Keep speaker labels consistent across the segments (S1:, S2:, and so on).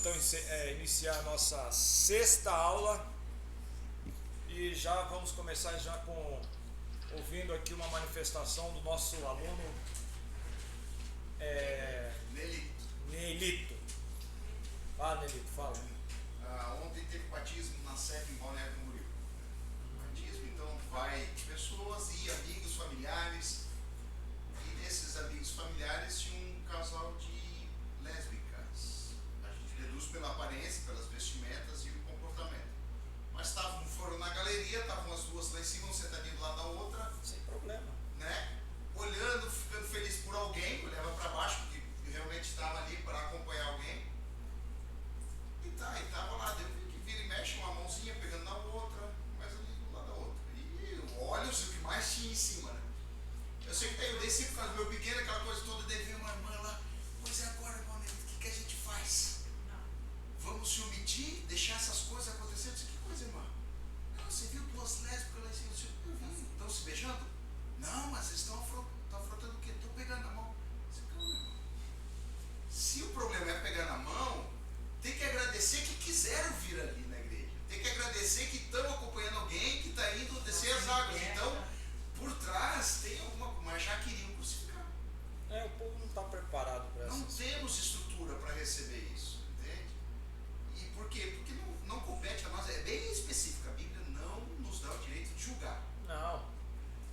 S1: então iniciar a nossa sexta aula e já vamos começar já ouvindo aqui uma manifestação do nosso aluno Nelito. Fala, Nelito, fala.
S2: Ontem teve batismo na SEP em Balneário Camboriú. Batismo, então vai pessoas e amigos, familiares, e desses amigos familiares tinha um casal de lésbicas. A gente deduz pela aparência, pelas vestimentas e o comportamento. Mas foram na galeria, estavam as duas lá em cima, um sentadinho do lado da outra.
S1: Sem problema.
S2: Né? Olhando, ficando feliz por alguém, olhava para baixo, porque realmente estava ali para acompanhar alguém. E estava lá, vi que vira e mexe, uma mãozinha pegando na outra, mas ali do lado da outra. E olhos, o que mais tinha em cima, né? Eu sei que eu dei sempre por causa do meu pequeno, aquela coisa toda, devia uma irmã lá. Pois é, agora, irmão, o que a gente faz? Vamos se omitir, deixar essas coisas acontecer? Eu disse, que coisa, irmã? Não, você viu duas lésbicas lá em cima? Eu vi, estão se beijando? Não, mas eles estão afrontando o quê? Estão pegando na mão. Eu disse, calma, irmão. Se o problema é pegar na mão, tem que agradecer que quiseram vir ali na igreja. Tem que agradecer que estão acompanhando alguém que está indo descer as águas. Então, por trás tem alguma coisa, mas já queriam crucificar.
S1: O povo não está preparado para isso.
S2: Não temos estrutura para receber isso, entende? E por quê? Porque não compete a nós, é bem específico, a Bíblia não nos dá o direito de julgar.
S1: Não.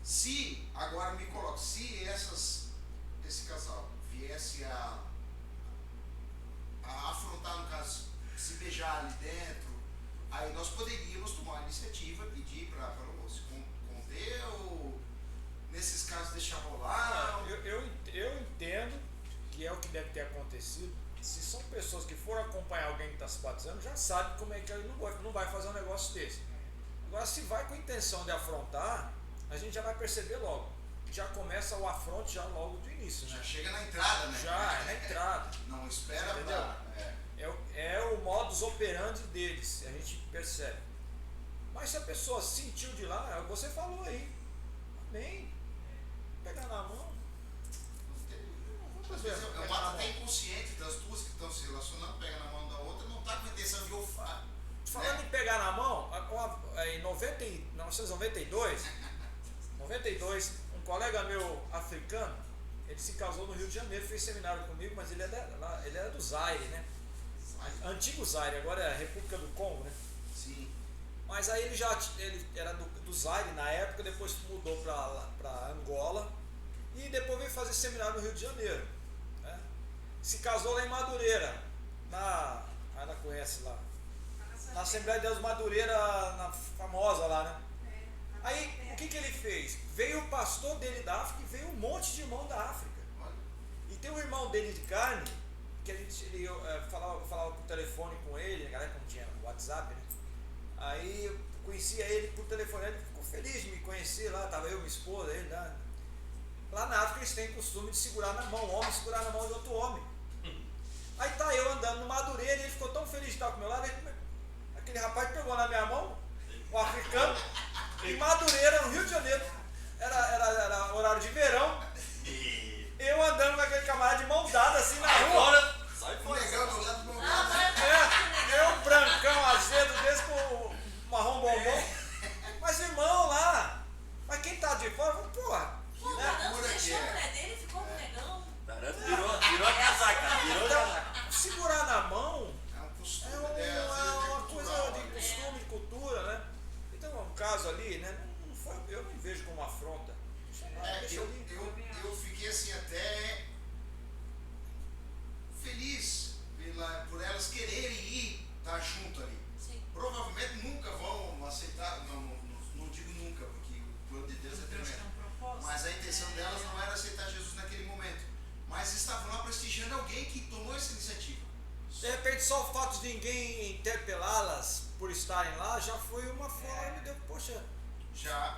S2: Se, agora me coloco, se esse casal viesse a afrontar, no caso, se beijar ali dentro, aí nós poderíamos tomar a iniciativa, pedir para se conter ou, nesses casos, deixar rolar.
S1: Eu entendo que é o que deve ter acontecido. Se são pessoas que foram acompanhar alguém que está se batizando, já sabe como é que ele não vai fazer um negócio desse. Agora, se vai com a intenção de afrontar, a gente já vai perceber logo. Já começa o afronte já logo do início, né?
S2: Já chega na entrada, né?
S1: Já, é na entrada.
S2: Não espera,
S1: entendeu? É o modus operandi deles, a gente percebe. Mas se a pessoa sentiu de lá, você falou aí. Amém. Pegar na mão.
S2: Às vezes é um ato até inconsciente das duas que estão se relacionando, pega na mão da outra, não está com a intenção de ofar.
S1: Falando em pegar na mão, em 1992, um colega meu africano, ele se casou no Rio de Janeiro, fez seminário comigo, mas ele era do Zaire, né? Antigo Zaire, agora é a República do Congo, né?
S2: Sim.
S1: Mas aí ele era do Zaire na época, depois mudou para Angola e depois veio fazer seminário no Rio de Janeiro, né? Se casou lá em Madureira, ela conhece lá, na Assembleia de Deus Madureira, na famosa lá, né? Aí, o que ele fez? Veio o pastor dele da África e veio um monte de irmão da África. E tem um irmão dele de carne, que ele falava por telefone com ele, a galera não tinha WhatsApp, né? Aí eu conhecia ele por telefone, ele ficou feliz de me conhecer lá, estava eu, minha esposa, ele lá. Lá na África eles têm costume de segurar na mão, o homem segurar na mão de outro homem. Aí tá eu andando no Madureira e ele ficou tão feliz de estar com o meu lado, aquele rapaz pegou na minha mão, o africano, em Madureira, no Rio de Janeiro, era horário de verão, eu andando com aquele camarada de mão dada assim na rua.
S2: Sai fora. Legal do lado do meu
S1: eu brancão, azedo, desse com marrom bombom. Mas irmão lá, mas quem tá de fora, porra.
S3: Pô, não deixou a mulher dele, ficou com o negão.
S4: Virou a casaca, virou a casaca.
S1: Segurar na mão
S2: é um costume,
S1: uma coisa de costume, de cultura, né? Então, um caso ali, né? Eu não vejo como afronta.
S2: Eu fiquei assim até feliz por elas quererem ir estar junto ali.
S3: Sim.
S2: Provavelmente nunca vão aceitar, não digo nunca, porque o plano de Deus é tremendo. Mas a intenção delas não era aceitar Jesus naquele momento. Mas estavam lá prestigiando alguém que tomou essa iniciativa.
S1: De repente, só o fato de ninguém interpelá-las por estarem lá já foi uma forma de, poxa,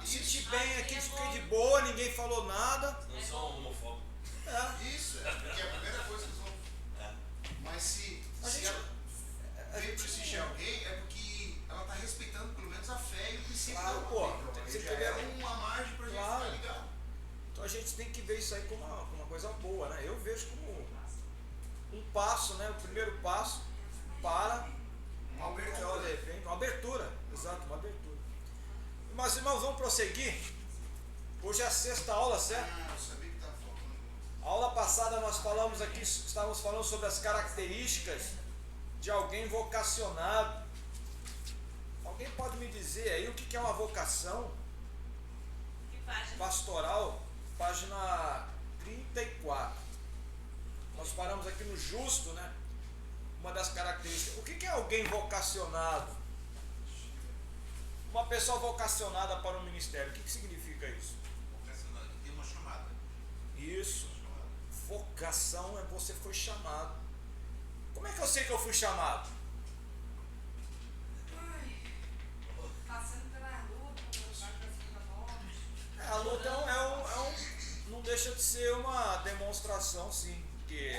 S1: senti bem aqui, fiquei de boa, ninguém falou nada.
S4: Não sou homofóbico.
S2: Isso, porque é a primeira coisa que eles vão. Mas se ela veio prestigiar alguém, é porque ela está respeitando pelo menos a fé e o princípio da outra. Então, já é uma margem para a gente ficar ligado.
S1: Então a gente tem que ver isso aí como uma coisa boa, né? Eu vejo como um passo, né? O primeiro passo para
S2: Uma
S1: um maior
S2: abertura.
S1: evento, uma abertura, exato, uma abertura. Mas irmãos, vamos prosseguir. Hoje é a sexta aula, certo?
S2: Ah, eu sabia que estava faltando.
S1: A aula passada nós falamos aqui, estávamos falando sobre as características de alguém vocacionado. Alguém pode me dizer aí o que é uma vocação
S3: Que página?
S1: pastoral? Página 34. Nós paramos aqui no justo, né? Uma das características. O que é alguém vocacionado? Uma pessoa vocacionada para o ministério. O que significa isso?
S2: Vocacionado, tem uma chamada.
S1: Isso. Vocação é você foi chamado. Como é que eu sei que eu fui chamado?
S5: Passando pela luta, vai pra cima da morte.
S1: A luta não deixa de ser uma demonstração, sim, que,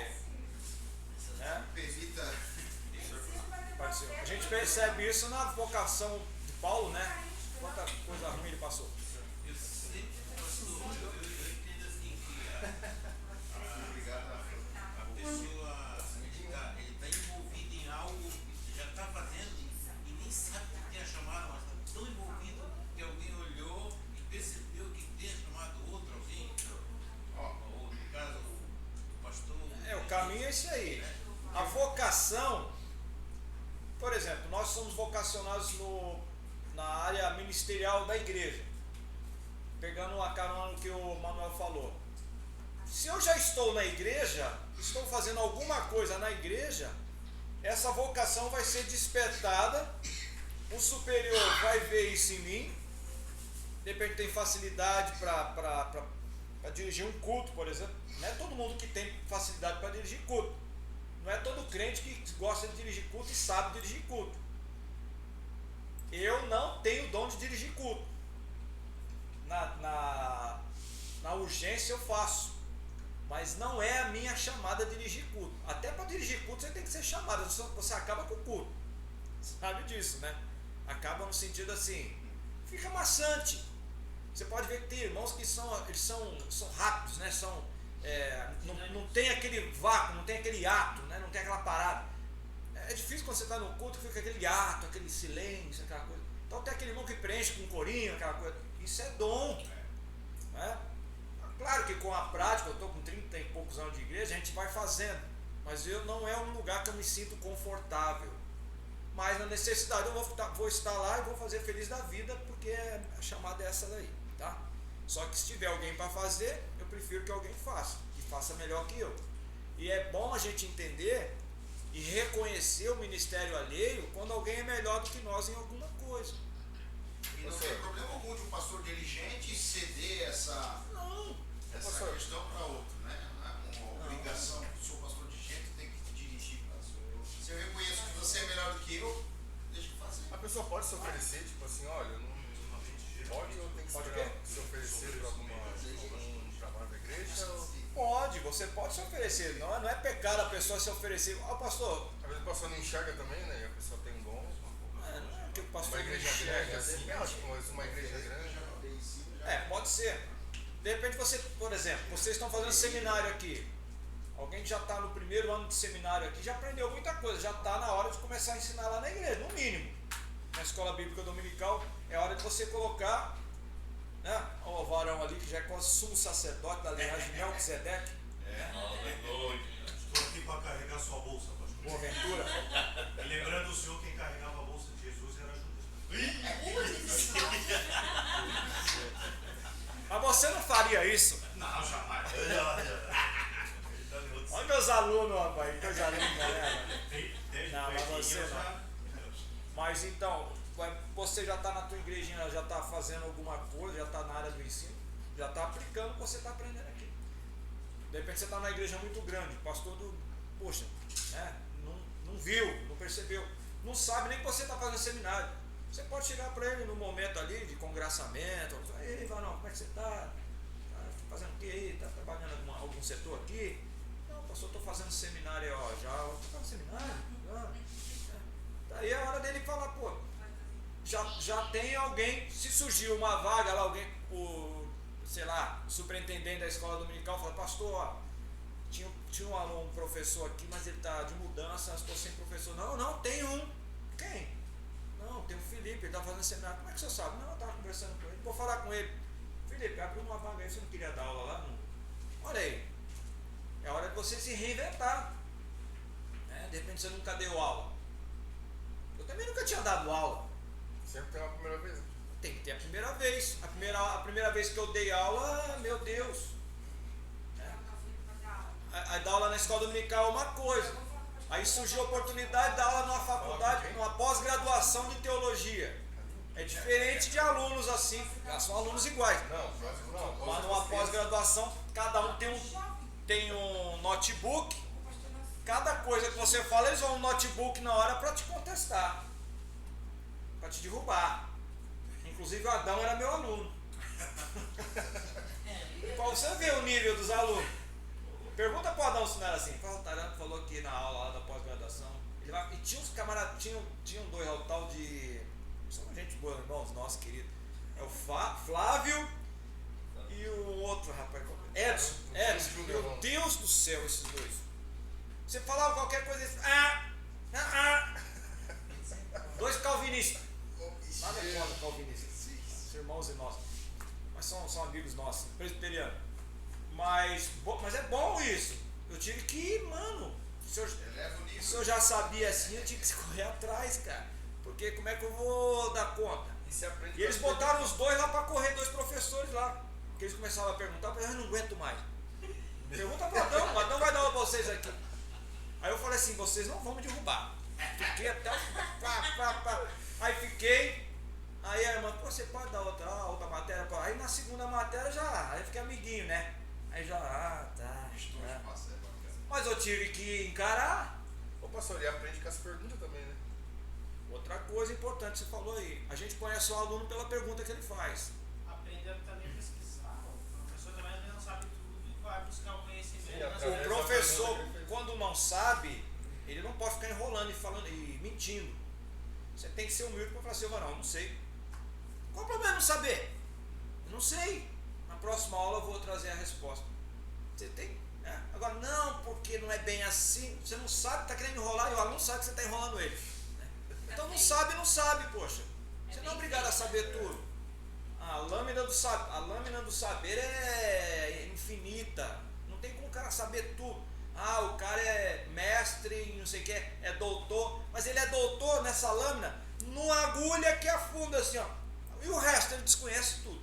S1: né?
S2: Permita.
S1: A gente percebe isso na vocação de Paulo, né? Quanta coisa ruim ele passou.
S4: Eu sempre, pastor, eu entendo assim que
S2: Obrigado.
S4: a pessoa ele está envolvida em algo que já está fazendo e nem sabe que tem a chamada, mas está tão envolvido que alguém olhou e percebeu que tem chamado outro alguém. Ou no caso, o pastor.
S1: O caminho é esse aí. A vocação, por exemplo, nós somos vocacionados na área ministerial da igreja. Pegando uma carona no que o Manuel falou. Se eu já estou na igreja, estou fazendo alguma coisa na igreja, essa vocação vai ser despertada, o superior vai ver isso em mim, de repente tem facilidade para dirigir um culto, por exemplo. Não é todo mundo que tem facilidade para dirigir culto. Não é todo crente que gosta de dirigir culto e sabe dirigir culto. Eu não tenho dom de dirigir culto. Na urgência eu faço. Mas não é a minha chamada a dirigir culto. Até para dirigir culto você tem que ser chamado. Você acaba com o culto. Sabe disso, né? Acaba no sentido assim. Fica maçante. Você pode ver que tem irmãos que são rápidos, né? Não tem aquele vácuo, não tem aquele ato, né? Não tem aquela parada. É difícil quando você está no culto, fica aquele ato, aquele silêncio, aquela coisa. Então tem aquele irmão que preenche com um corinho, aquela coisa. Isso é dom. Né? Claro que com a prática, eu estou com 30 e poucos anos de igreja, a gente vai fazendo. Mas não é um lugar que eu me sinto confortável. Mas na necessidade eu vou estar lá e vou fazer feliz da vida, porque a chamada é essa daí. Tá? Só que se tiver alguém para fazer, eu prefiro que alguém faça. E faça melhor que eu. E é bom a gente entender e reconhecer o ministério alheio quando alguém é melhor do que nós em alguma coisa.
S2: E não tem problema algum de um pastor dirigente ceder essa questão para outro, né? Uma obrigação. Sou pastor dirigente, tem que dirigir. Se eu reconheço que você é melhor do que eu, deixa eu fazer.
S6: A pessoa pode se oferecer, tipo assim, olha, eu não pode ou tem que se oferecer para algum trabalho da igreja?
S1: Pode, você pode se oferecer. Não é pecado a pessoa se oferecer. Pastor.
S6: Às vezes o pastor não enxerga também, né? E a pessoa tem um dom.
S1: Não é que o pastor
S6: Uma igreja grande, assim, mas uma igreja grande.
S1: pode ser. De repente você, por exemplo, vocês estão fazendo seminário aqui. Alguém que já está no primeiro ano de seminário aqui já aprendeu muita coisa, já está na hora de começar a ensinar lá na igreja, no mínimo. Na escola bíblica dominical é hora de você colocar, né, o varão ali que já é quase sumo sacerdote da linhagem de Melquisedeque.
S7: Estou aqui para carregar sua bolsa, pastor.
S1: Boaventura.
S7: E lembrando o senhor, quem carregava a bolsa de Jesus era Judas.
S1: Mas você não faria isso?
S7: Não, jamais.
S1: Olha meus alunos, rapaz, coisa linda, né? Não, mas você não. Mas então, você já está na tua igrejinha, já está fazendo alguma coisa, já está na área do ensino, já está aplicando o que você está aprendendo aqui. De repente você está na igreja muito grande, pastor poxa, né, não viu, não percebeu, não sabe nem que você está fazendo seminário. Você pode chegar para ele no momento ali de congraçamento, ei, Varão, como é que você está? Tá fazendo o que aí? Está trabalhando em algum setor aqui? Não, pastor, estou fazendo seminário, estou fazendo seminário? Daí é a hora dele falar, pô, já tem alguém, se surgiu uma vaga lá, alguém, o superintendente da escola dominical fala, pastor, Tinha um professor aqui, mas ele está de mudança, estou sem professor. Não, tem um. Quem? Não, tem o Felipe, ele está fazendo seminário. Como é que você sabe? Não, eu estava conversando com ele. Vou falar com ele. Felipe, abriu uma vaga aí, você não queria dar aula lá? Não. Olha aí, é hora de você se reinventar. Né? De repente você nunca deu aula. Eu também nunca tinha dado aula.
S6: Sempre tem uma primeira vez.
S1: Tem que ter a primeira vez. A primeira vez que eu dei aula, meu Deus. Aí dar aula na escola dominical é uma coisa. Aí surgiu a oportunidade de dar aula numa faculdade, numa pós-graduação de teologia. É diferente de alunos assim, são alunos iguais.
S6: Não.
S1: Mas numa pós-graduação, cada um tem um notebook. Cada coisa que você fala, eles vão um notebook na hora para te contestar, para te derrubar. Inclusive o Adão era meu aluno. Para você ver o nível dos alunos. Pergunta para o Adão se não era assim. O Taranto falou aqui na aula lá da pós-graduação. E tinha uns camaradas, tinham dois, o tal de. São gente boa, irmãos, nosso querido. É o Flávio e o outro rapaz. Edson. Meu Deus do céu, esses dois. Você falava qualquer coisa, eles. Dois calvinistas. Nada contra calvinistas. Irmãos e nós. Mas são amigos nossos, presbiterianos. Mas é bom isso. Eu tive que ir, mano. Se eu já sabia assim, eu tinha que correr atrás, cara. Porque como é que eu vou dar conta? E eles botaram os dois lá para correr, dois professores lá. Porque eles começavam a perguntar, eu não aguento mais. Pergunta para o Adão vai dar aula para vocês aqui. Aí eu falei assim, vocês não vão me derrubar. Fiquei até Aí fiquei. Aí a irmã, você pode dar outra matéria? Aí na segunda matéria aí fiquei amiguinho, né? Aí já, tá. Mas eu tive que encarar.
S6: Ô pastor, e aprende com as perguntas também, né?
S1: Outra coisa importante que você falou aí, a gente conhece o aluno pela pergunta que ele faz.
S8: Aprendendo também a pesquisar. O professor também não sabe tudo e vai buscar o conhecimento.
S1: O professor, quando não sabe, ele não pode ficar enrolando e falando e mentindo. Você tem que ser humilde para falar assim, eu não sei. Qual o problema de não saber? Eu não sei. Na próxima aula eu vou trazer a resposta. Você tem? Né? Agora, não, porque não é bem assim. Você não sabe, está querendo enrolar e o aluno sabe que você está enrolando ele. Então não sabe, poxa. Você não é obrigado a saber tudo. A lâmina do saber é infinita. Não tem como o cara saber tudo. O cara é mestre em não sei o que, é doutor. Mas ele é doutor nessa lâmina, numa agulha que afunda assim, ó. E o resto ele desconhece tudo.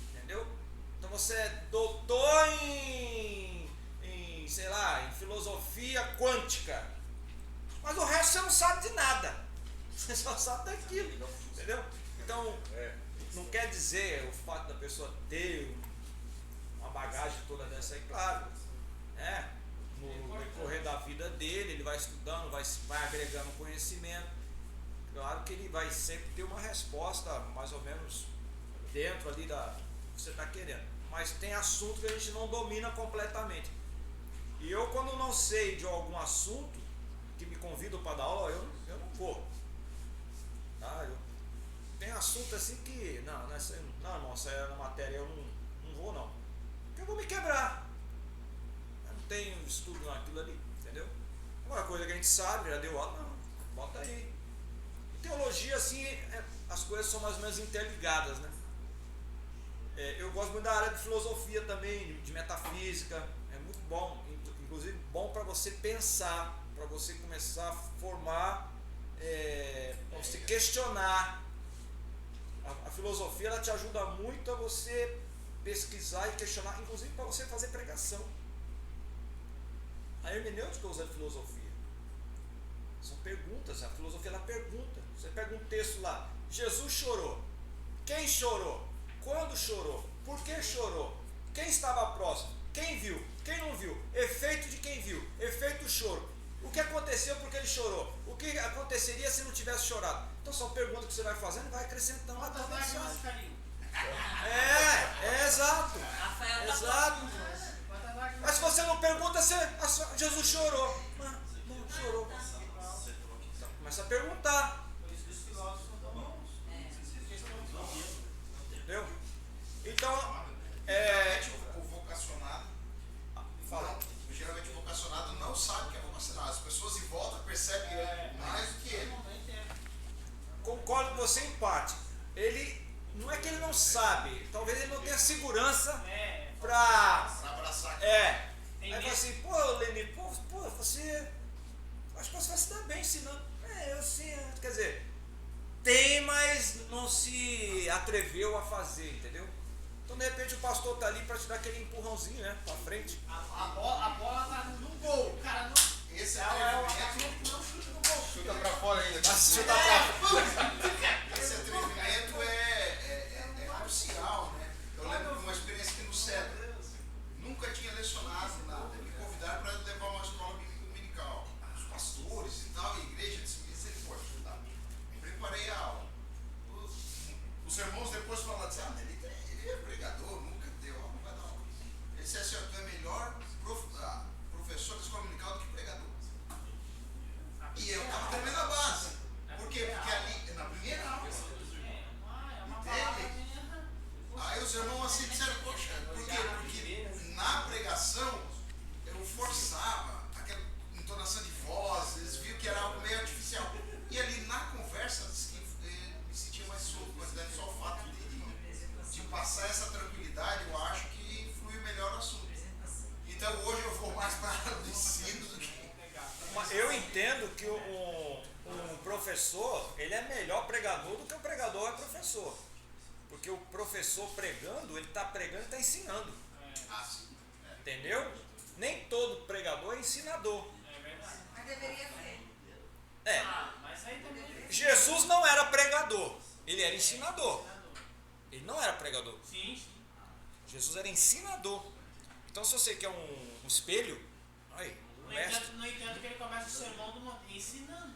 S1: Entendeu? Então você é doutor em sei lá, em filosofia quântica. Mas o resto você não sabe de nada. Você só sabe daquilo. Entendeu? Então, não quer dizer o fato da pessoa ter uma bagagem toda dessa aí, claro. No decorrer da vida dele, ele vai estudando, vai agregando conhecimento. Claro que ele vai sempre ter uma resposta mais ou menos dentro ali da que você está querendo. Mas tem assunto que a gente não domina completamente. E eu, quando não sei de algum assunto que me convidam para dar aula, eu não vou. Tá? Tem assunto assim que, não, essa é na matéria, eu não vou não. Porque eu vou me quebrar. Eu não tenho estudo naquilo ali, entendeu? Uma coisa que a gente sabe, já deu aula, não, bota aí. Teologia, assim, as coisas são mais ou menos interligadas, né? Eu gosto muito da área de filosofia também, de metafísica, é muito bom, inclusive bom para você pensar, para você começar a formar, para você questionar. A filosofia, ela te ajuda muito a você pesquisar e questionar, inclusive para você fazer pregação. A hermenêutica usa a filosofia. São perguntas, a filosofia ela pergunta. Você pega um texto lá, Jesus chorou. Quem chorou? Quando chorou? Por que chorou? Quem estava próximo? Quem viu? Quem não viu? Efeito de quem viu? Efeito do choro. O que aconteceu porque ele chorou? O que aconteceria se não tivesse chorado? Então são perguntas que você vai fazendo e vai acrescentando lá
S8: Quantas
S1: na
S8: lágrimas caiu?
S1: Exato.
S3: Rafael tá
S1: Exato.
S8: Quantas lágrimas
S1: Mas se você não pergunta, Jesus chorou. Não chorou. Então, começa a perguntar.
S8: Por isso que os filósofos não dão mãos.
S1: Entendeu? Então,
S2: O vocacionado
S1: fala.
S2: não
S1: você em parte. Ele, não é que ele não sabe, talvez ele não tenha segurança pra...
S2: Pra abraçar.
S1: Aí fala assim, pô, Leni, pô, você... Acho que você vai se dar bem ensinando. Eu sim, quer dizer, tem, mas não se atreveu a fazer, entendeu? Então de repente o pastor tá ali para te dar aquele empurrãozinho, né, pra frente.
S8: A bola tá no gol, o cara não.
S2: Esse
S8: É o
S2: atrevimento,
S8: que não chuta no gol.
S6: Chuta pra fora ainda.
S1: Mas chuta pra...
S2: esse atrevimento é crucial, né? Eu lembro de uma experiência aqui no CEDRA. Nunca tinha lecionado nada. Me convidaram para levar uma escola bíblica dominical. Os pastores e tal, a igreja disse, ele pode ajudar. Preparei a aula. Os irmãos depois falaram assim, ele é pregador, nunca deu aula, não vai dar aula. Ele disse assim, tu é melhor professor de escola dominical do que pregador. E eu estava tremendo a base. Por quê? Porque ali, na primeira aula, entende? Aí os irmãos assim disseram, poxa, por quê? Porque na pregação eu forçava aquela entonação de voz, eles viram que era algo meio artificial. E ali na conversa, disse que me sentia mais solto, mas daí só o fato de passar essa tranquilidade, eu acho que flui melhor o assunto. Então hoje eu vou mais para a área do ensino do que...
S1: Eu entendo que um professor, ele é melhor pregador do que o pregador é professor. Porque o professor pregando, ele está pregando e está ensinando.
S2: Sim.
S1: Entendeu? Nem todo pregador é ensinador.
S8: É verdade.
S5: Mas deveria ser.
S8: Mas aí também.
S1: Jesus não era pregador, ele era ensinador. Ele não era pregador.
S8: Sim.
S1: Jesus era ensinador. Então se você quer um espelho, aí, o mestre.
S8: No entanto que ele começa o sermão ensinando.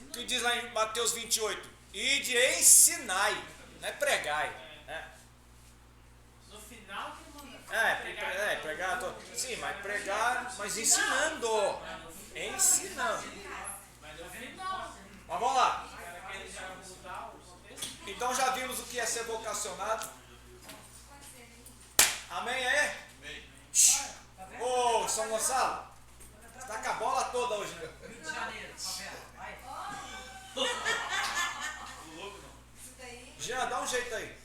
S1: O que diz lá em Mateus 28? Ide e ensinai, não é pregai.
S8: No final que ele manda.
S1: Pregar. Sim, mas pregar, mas ensinando. Ensinando.
S8: Mas no final.
S1: Mas vamos lá.
S8: Ele já mudar o contexto.
S1: Então já vimos o que é ser vocacionado. Amém aí? Ô, São Gonçalo, você tá com a bola toda hoje, né?
S5: Isso daí.
S1: Jean, dá um jeito aí.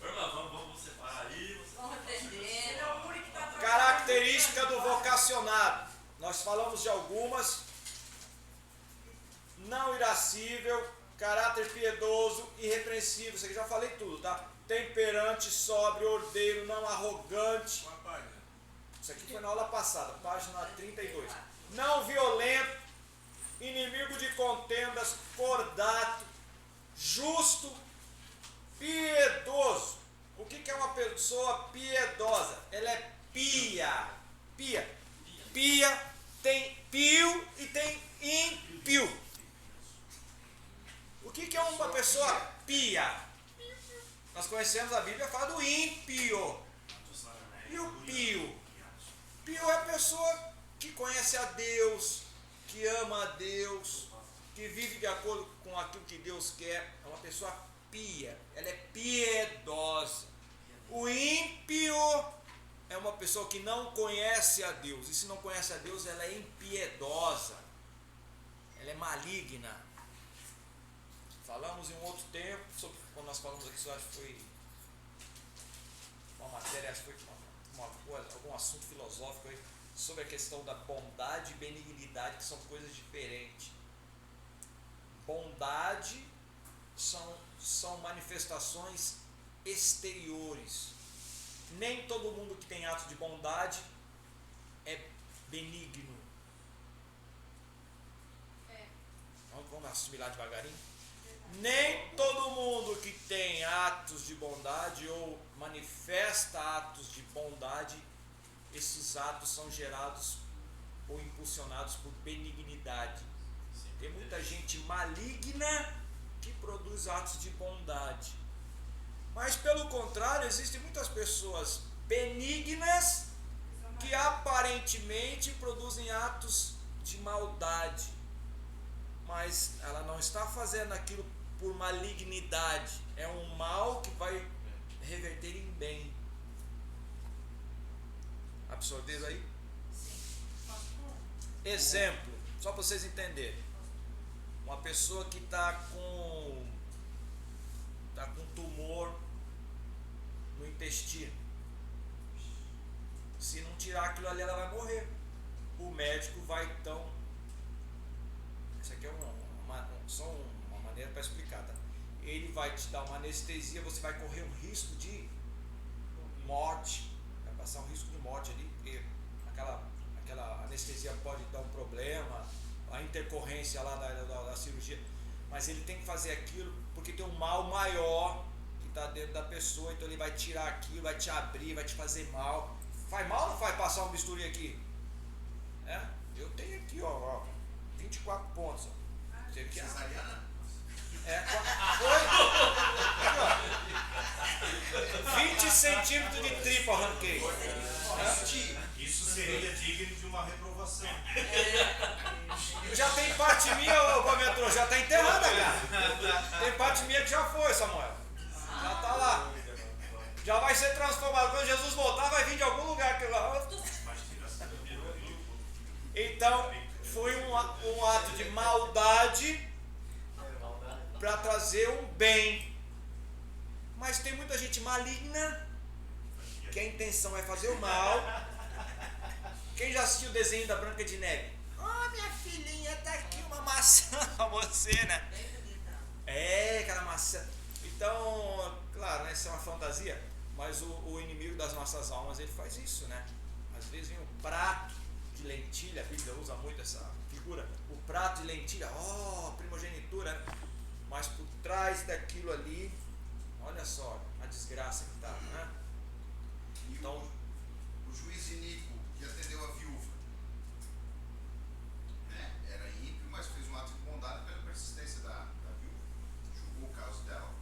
S9: Vamos separar aí.
S5: Vamos aprender. É o único que tá
S1: Característica do vocacionado. Nós falamos de algumas. Não irascível, caráter piedoso, irrepreensível. Isso aqui já falei tudo, tá? Temperante, sóbrio, ordeiro, não arrogante.
S4: Uma página.
S1: Isso aqui foi na aula passada, página 32. Não violento, inimigo de contendas, cordato, justo, piedoso. O que é uma pessoa piedosa? Ela é pia. Pia tem pio e tem ímpio. O que é uma pessoa pia? Nós conhecemos a Bíblia, fala do ímpio. E o pio? Pio é a pessoa que conhece a Deus, que ama a Deus, que vive de acordo com aquilo que Deus quer. É uma pessoa pia, ela é piedosa. O ímpio é uma pessoa que não conhece a Deus, e se não conhece a Deus, ela é impiedosa, ela é maligna. Falamos em um outro tempo, sobre, quando nós falamos aqui, acho que foi uma matéria, acho que foi algum assunto filosófico aí, sobre a questão da bondade e benignidade, que são coisas diferentes. Bondade são manifestações exteriores. Nem todo mundo que tem atos de bondade é benigno. Vamos assimilar devagarinho? Nem todo mundo que tem atos de bondade ou manifesta atos de bondade, esses atos são gerados ou impulsionados por benignidade. Tem muita gente maligna que produz atos de bondade. Mas pelo contrário, existem muitas pessoas benignas que aparentemente produzem atos de maldade. Mas ela não está fazendo aquilo por malignidade. É um mal que vai reverter em bem. Absorveram aí? Exemplo, só para vocês entenderem. Uma pessoa que está com está com tumor no intestino. Se não tirar aquilo ali, ela vai morrer. O médico vai então. Isso aqui é só uma maneira para explicar, tá? Ele vai te dar uma anestesia, você vai correr um risco de morte, vai passar um risco de morte ali, porque aquela anestesia pode dar um problema, a intercorrência lá da cirurgia, mas ele tem que fazer aquilo porque tem um mal maior que está dentro da pessoa, então ele vai tirar aquilo, vai te abrir, vai te fazer mal. Faz mal ou não faz passar um bisturi aqui? É? Eu tenho aqui, ó 24 pontos. Ó. Você aqui,
S2: Cesariana?
S1: Foi? 20 centímetros de tripa arranquei.
S7: Isso seria digno de uma reprovação.
S1: Já tem parte minha, ô metrô, já está enterrada, cara. Tem parte minha que já foi, Samuel. Já está lá. Já vai ser transformado. Quando Jesus voltar, vai vir de algum lugar. Então, foi um ato de maldade para trazer um bem. Mas tem muita gente maligna que a intenção é fazer o mal. Quem já assistiu o desenho da Branca de Neve? Minha filhinha, tá aqui uma maçã pra você, né? Aquela maçã. Então, claro, né, isso é uma fantasia, mas o inimigo das nossas almas, ele faz isso, né? Às vezes vem um prato de lentilha, a Bíblia usa muito essa figura, o prato de lentilha, primogenitura, né? Mas por trás daquilo ali, olha só a desgraça que está, né?
S2: Então, o juiz iníquo que atendeu a viúva, né? Era ímpio, mas fez um ato de bondade pela persistência da viúva. Julgou o caso dela.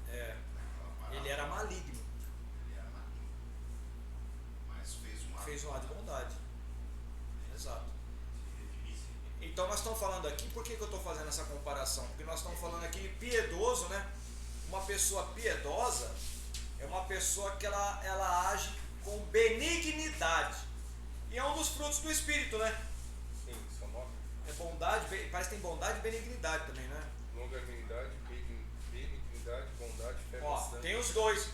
S1: Ele era maligno.
S2: Mas fez um ato
S1: de bondade. Exato. Então nós estamos falando aqui, por que eu estou fazendo essa comparação? Porque nós estamos falando aqui piedoso, né? Uma pessoa piedosa é uma pessoa que ela age com benignidade. E é um dos frutos do Espírito, né?
S6: Sim, são 9.
S1: É bondade, parece que tem bondade e benignidade também, né?
S6: Longanimidade, benignidade, bondade, fé bastante.
S1: Tem os dois,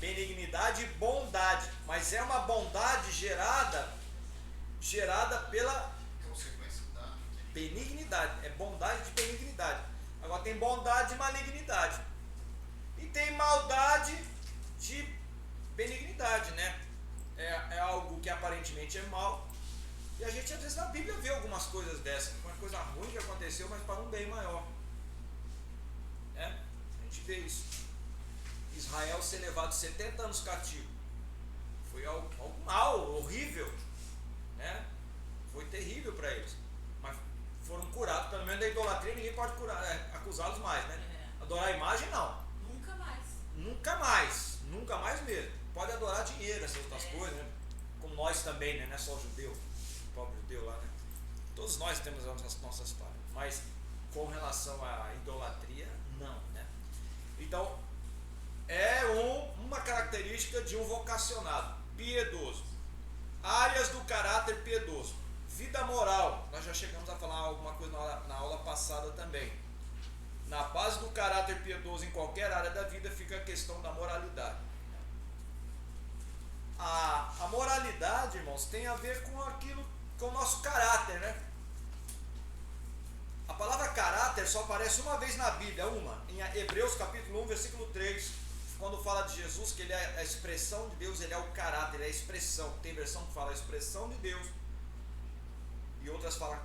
S1: benignidade e bondade, mas é uma bondade gerada pela
S2: consequência da
S1: benignidade, é bondade de benignidade. Agora tem bondade de malignidade e tem maldade de benignidade, né? É algo que aparentemente é mal, e a gente às vezes na Bíblia vê algumas coisas dessas, uma coisa ruim que aconteceu, mas para um bem maior, né? A gente vê isso. Israel ser levado 70 anos cativo foi algo mal, horrível, né? Foi terrível para eles, mas foram curados pelo menos da idolatria. Ninguém pode acusá-los mais, né? Adorar a imagem não, nunca mais mesmo. Pode adorar dinheiro, essas outras coisas, né? Como nós também, né? Não é só o judeu, o pobre judeu lá, né? Todos nós temos as nossas falhas, mas com relação à idolatria, não, né? Então é uma característica de um vocacionado piedoso. Áreas do caráter piedoso. Vida moral, nós já chegamos a falar alguma coisa na aula passada também. Na base do caráter piedoso em qualquer área da vida fica a questão da moralidade. A moralidade, irmãos, tem a ver com aquilo, com o nosso caráter, né? A palavra caráter só aparece uma vez na Bíblia, em Hebreus capítulo 1, versículo 3, quando fala de Jesus, que ele é a expressão de Deus, ele é o caráter, ele é a expressão. Tem versão que fala a expressão de Deus e outras falam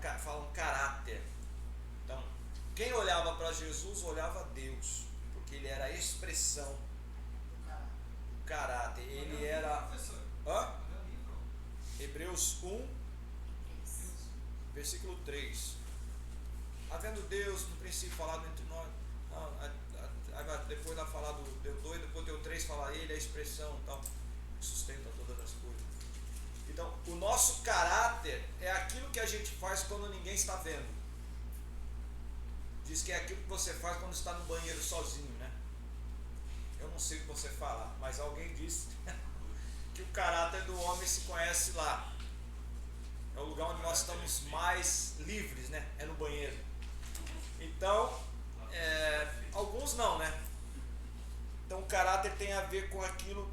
S1: caráter. Então, quem olhava para Jesus olhava a Deus, porque ele era a expressão do caráter. Ele era... Hebreus 1, versículo 3. Havendo Deus no princípio falado entre nós, depois vai falar deu 2, depois deu 3, fala ele, a expressão e tal, que sustenta todas as coisas. Então, o nosso caráter é aquilo que a gente faz quando ninguém está vendo. Diz que é aquilo que você faz quando está no banheiro sozinho, né? Eu não sei o que você fala, mas alguém disse que o caráter do homem se conhece lá. É o lugar onde nós estamos mais livres, né? É no banheiro. Então, alguns não, né? Então tem a ver com aquilo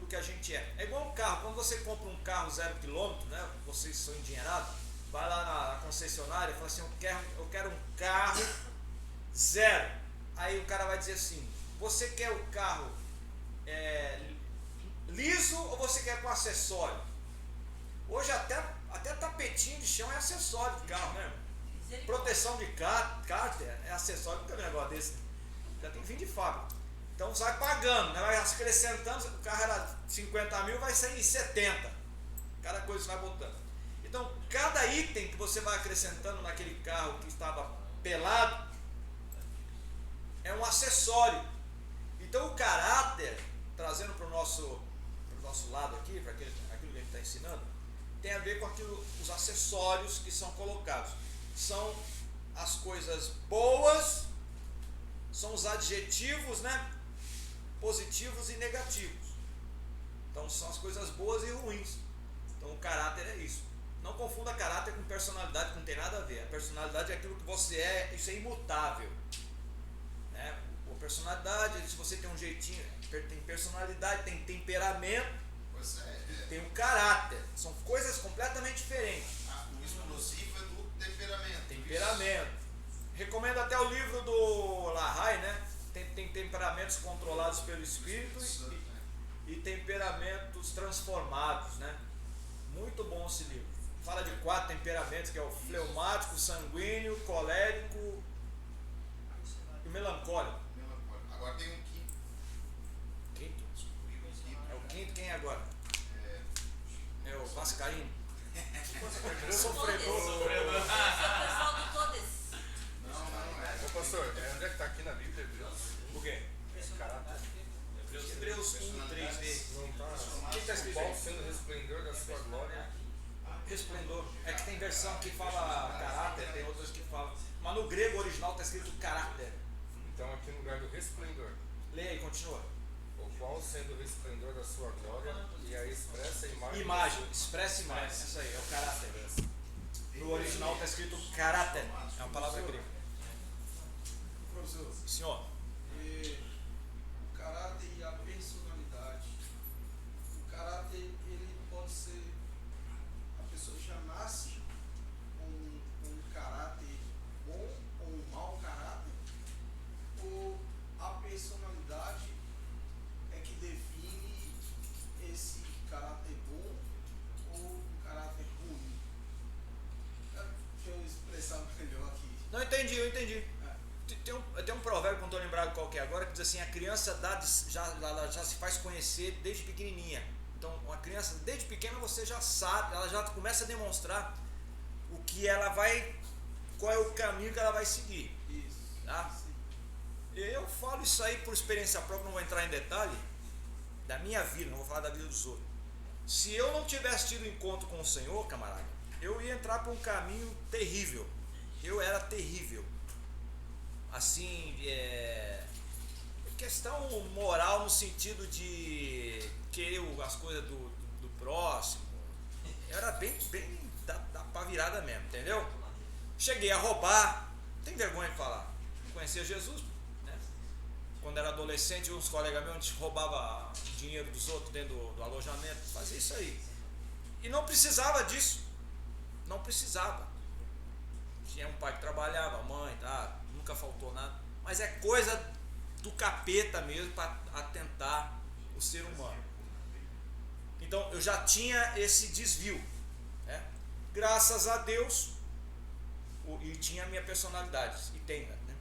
S1: que a gente é. É igual um carro. Quando você compra um carro 0 km, né? Vocês são endinheirados, vai lá na concessionária e fala assim, eu quero um carro zero. Aí o cara vai dizer assim, você quer o carro liso ou você quer com acessório? Hoje até tapetinho de chão é acessório de carro, né? Proteção de cárter é acessório, nunca vi um negócio desse. Já tem fim de fábrica. Então você vai pagando, né? Vai acrescentando, o carro era 50 mil, vai sair 70. Cada coisa você vai botando. Então, cada item que você vai acrescentando naquele carro que estava pelado é um acessório. Então, o caráter, trazendo para o nosso lado aqui, para aquilo que a gente está ensinando, tem a ver com os acessórios que são colocados. São as coisas boas, são os adjetivos, né? Positivos e negativos. Então são as coisas boas e ruins. Então o caráter é isso. Não confunda caráter com personalidade, que não tem nada a ver. A personalidade é aquilo que você é, isso é imutável, né? A personalidade, se você tem um jeitinho, tem personalidade, tem temperamento, tem um caráter. São coisas completamente diferentes.
S2: O explosivo é do temperamento.
S1: Temperamento. Recomendo até o livro do Lahai, né? Tem temperamentos controlados pelo Espírito e temperamentos transformados, né? Muito bom esse livro. Fala de 4 temperamentos, que é o fleumático, sanguíneo, colérico e o melancólico.
S2: Agora tem um quinto.
S1: Quinto?
S2: Descobri um quinto.
S1: É o quinto, quem é agora? É o Vascaíno.
S3: Sofredor.
S1: Sofredor.
S3: Esse é o pessoal do todes.
S2: Não é.
S6: Ô pastor, onde é que está aqui na Bíblia, Hebreus?
S1: O quê?
S6: Caráter.
S1: Hebreus 1, 3b.
S6: Não está.
S1: O que está escrito
S6: Qual
S1: aí?
S6: sendo o resplendor da sua glória?
S1: Resplendor. É que tem versão que fala caráter, tem outras que falam. Mas no grego original está escrito caráter.
S6: Então aqui no lugar do resplendor.
S1: Leia aí, continua.
S6: O qual sendo o resplendor da sua glória e a expressa imagem.
S1: Imagem, expressa imagem. Isso aí, é o caráter. No original está escrito caráter. É uma palavra grega.
S10: Professor,
S1: Senhor.
S10: o caráter e a personalidade. O caráter, ele pode ser, a pessoa já nasce com um caráter bom ou um mau caráter, ou a personalidade é que define esse caráter bom ou um caráter ruim. Deixa eu expressar melhor aqui.
S1: Não, eu entendi. Tem um provérbio, não estou lembrado qual que é agora, que diz assim, a criança ela já se faz conhecer desde pequenininha. Então, uma criança, desde pequena, você já sabe, ela já começa a demonstrar o que ela vai, qual é o caminho que ela vai seguir.
S10: Isso.
S1: Tá? Eu falo isso aí por experiência própria, não vou entrar em detalhe, da minha vida, não vou falar da vida dos outros. Se eu não tivesse tido encontro com o Senhor, camarada, eu ia entrar por um caminho terrível. Eu era terrível. Assim, questão moral no sentido de querer as coisas do próximo. Eu era bem da pá virada mesmo, entendeu? Cheguei a roubar, não tem vergonha de falar. Não conhecia Jesus, né? Quando era adolescente, uns colegas meus, a gente roubava dinheiro dos outros dentro do alojamento, fazia isso aí. E não precisava disso. Não precisava. Tinha um pai que trabalhava, mãe, tá? Nunca faltou nada, mas é coisa do capeta mesmo para atentar o ser humano. Então eu já tinha esse desvio, né? Graças a Deus, e tinha a minha personalidade, e tem, né?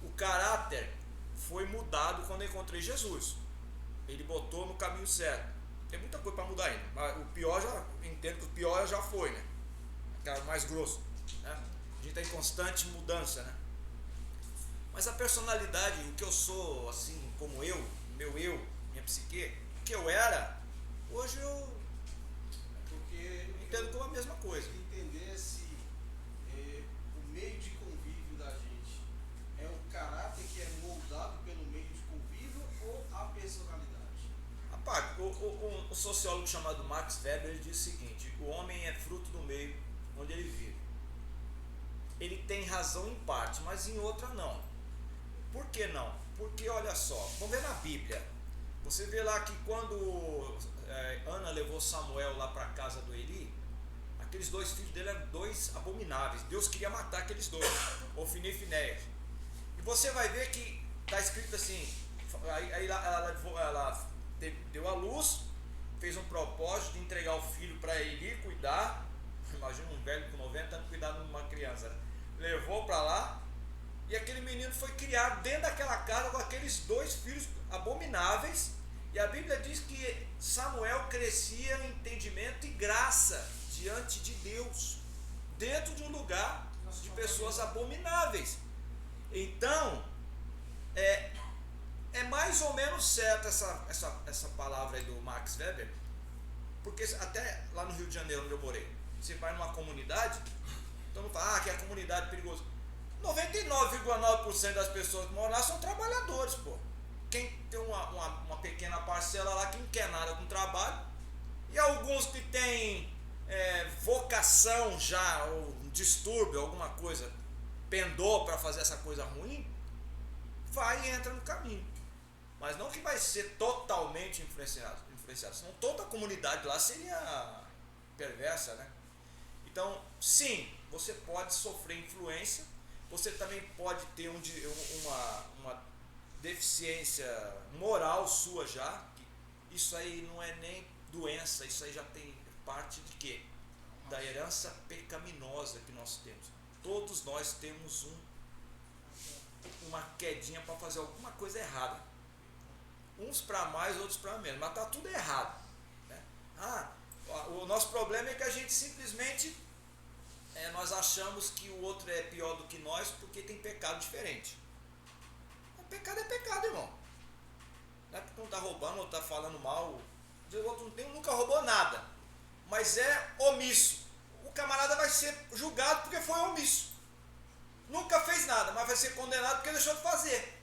S1: O caráter foi mudado quando eu encontrei Jesus. Ele botou no caminho certo. Tem muita coisa para mudar ainda, mas o pior entendo que o pior já foi, né? Aquela mais grosso, né? A gente está em constante mudança, né? Mas a personalidade, o que eu sou, assim, como meu eu, minha psique, o que eu era, hoje eu entendo como a mesma coisa.
S10: Entender se o meio de convívio da gente é o caráter que é moldado pelo meio de convívio ou a personalidade?
S1: Rapaz, o sociólogo chamado Max Weber, ele diz o seguinte: o homem é fruto do meio onde ele vive. Ele tem razão em parte, mas em outra não. Por que não? Porque olha só, vamos ver na Bíblia. Você vê lá que quando Ana levou Samuel lá para a casa do Eli, aqueles dois filhos dele eram dois abomináveis. Deus queria matar aqueles dois, Ofni e Finéias. E você vai ver que está escrito assim, aí ela deu a luz, fez um propósito de entregar o filho para Eli cuidar. Imagina um velho com 90 anos cuidar de uma criança, né? Levou para lá, e aquele menino foi criado dentro daquela casa com aqueles dois filhos abomináveis. E a Bíblia diz que Samuel crescia em entendimento e graça diante de Deus, dentro de um lugar de pessoas abomináveis. Então, é mais ou menos certa essa palavra aí do Max Weber, porque até lá no Rio de Janeiro, onde eu morei, você vai numa comunidade, então não fala que a comunidade é perigosa. 99,9% das pessoas que moram lá são trabalhadores, pô. Quem tem uma pequena parcela lá que não quer nada com trabalho, e alguns que têm vocação já, ou um distúrbio, alguma coisa, pendou para fazer essa coisa ruim, vai e entra no caminho. Mas não que vai ser totalmente influenciado, senão toda a comunidade lá seria perversa, né? Então, sim, você pode sofrer influência, você também pode ter uma deficiência moral sua já, que isso aí não é nem doença, isso aí já tem parte de quê? Da herança pecaminosa que nós temos. Todos nós temos uma quedinha para fazer alguma coisa errada. Uns para mais, outros para menos, mas está tudo errado, né? O nosso problema é que a gente simplesmente nós achamos que o outro é pior do que nós porque tem pecado diferente. O pecado é pecado, irmão. Não é porque um está roubando ou está falando mal. O outro nunca roubou nada, mas é omisso. O camarada vai ser julgado porque foi omisso. Nunca fez nada, mas vai ser condenado porque deixou de fazer.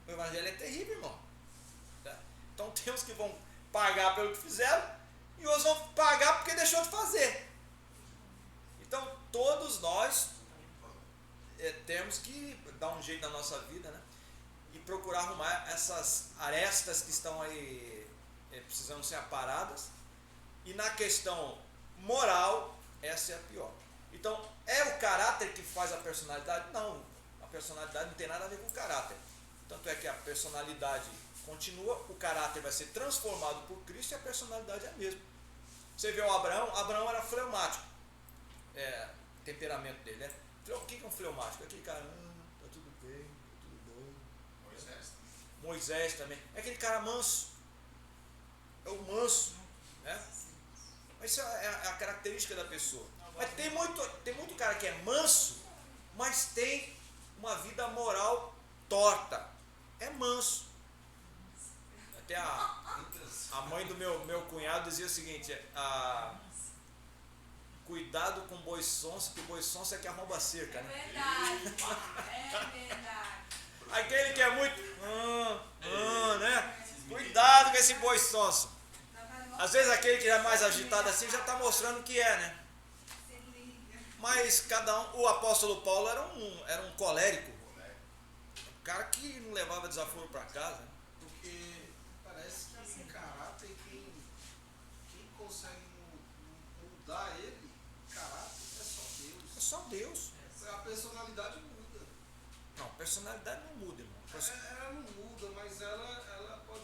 S1: O evangelho é terrível, irmão. Então tem uns que vão pagar pelo que fizeram e outros vão pagar porque deixou de fazer. Então todos nós temos que dar um jeito na nossa vida, né? E procurar arrumar essas arestas que estão aí precisando ser aparadas. E na questão moral, essa é a pior. Então, é o caráter que faz a personalidade? Não, a personalidade não tem nada a ver com o caráter. Tanto é que a personalidade continua, o caráter vai ser transformado por Cristo e a personalidade é a mesma. Você vê o Abraão era fleumático, temperamento dele, né? O que é um fleumático? Aquele cara, tá tudo bem, tá tudo bom. Moisés também. É aquele cara manso, é o manso, né? Mas isso é a característica da pessoa. Mas tem muito cara que é manso, mas tem uma vida moral torta. É manso. Até a mãe do meu cunhado dizia o seguinte: cuidado com boi sonso, que boi sonso é que arromba a cerca, né?
S5: É verdade.
S1: Aquele que é muito né? Cuidado com esse boi sonso. Às vezes aquele que é mais agitado assim já está mostrando o que é, né? Mas cada um, o apóstolo Paulo era um colérico, um cara que não levava desaforo para casa.
S10: Porque parece que em caráter quem consegue mudar ele, caráter, é só Deus.
S1: É só Deus.
S10: A personalidade muda.
S1: Não, a personalidade não muda, irmão.
S10: Ela não muda, mas ela pode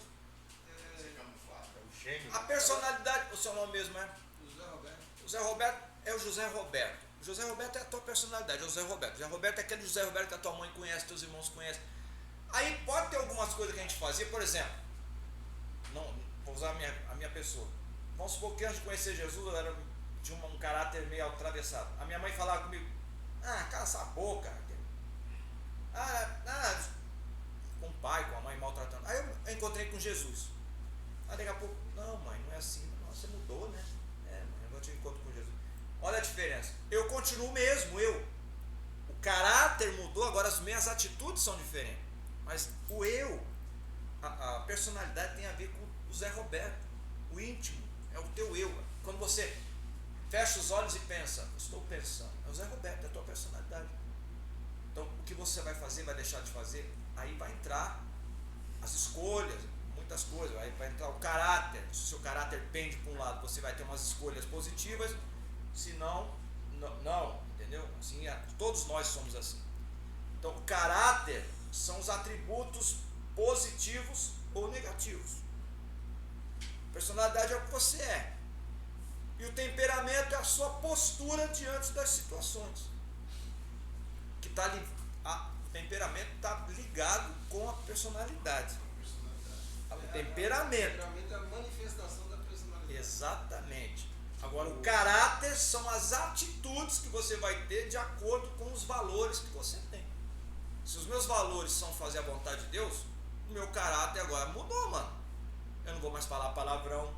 S10: ser
S6: camuflada. É o gênio.
S1: A personalidade, o seu nome mesmo é?
S10: José Roberto.
S1: José Roberto é o José Roberto. José Roberto é a tua personalidade, José Roberto. José Roberto é aquele José Roberto que a tua mãe conhece, teus irmãos conhecem. Aí pode ter algumas coisas que a gente fazia, por exemplo, não, vou usar a minha pessoa. Vamos supor que antes de conhecer Jesus eu tinha um caráter meio atravessado. A minha mãe falava comigo: cala essa boca. Com o pai, com a mãe maltratando. Aí eu encontrei com Jesus. Aí daqui a pouco, não mãe, não é assim. Não, você mudou, né? Mãe, eu te encontro com Jesus. Olha a diferença. Eu continuo mesmo, o caráter mudou, agora as minhas atitudes são diferentes. Mas o a personalidade tem a ver com o Zé Roberto, o íntimo, é o teu eu. Quando você fecha os olhos e pensa, estou pensando, é o Zé Roberto, é a tua personalidade. Então, o que você vai fazer, vai deixar de fazer, aí vai entrar as escolhas, muitas coisas, aí vai entrar o caráter. Se o seu caráter pende para um lado, você vai ter umas escolhas positivas, se não, não, entendeu? Assim, todos nós somos assim. Então, o caráter são os atributos positivos ou negativos. Personalidade é o que você é. E o temperamento é a sua postura diante das situações. Que tá ali, o temperamento está ligado com a personalidade. O temperamento.
S10: O temperamento é a manifestação da personalidade.
S1: Exatamente. Agora, o caráter são as atitudes que você vai ter de acordo com os valores que você tem. Se os meus valores são fazer a vontade de Deus, o meu caráter agora mudou, mano. Eu não vou mais falar palavrão,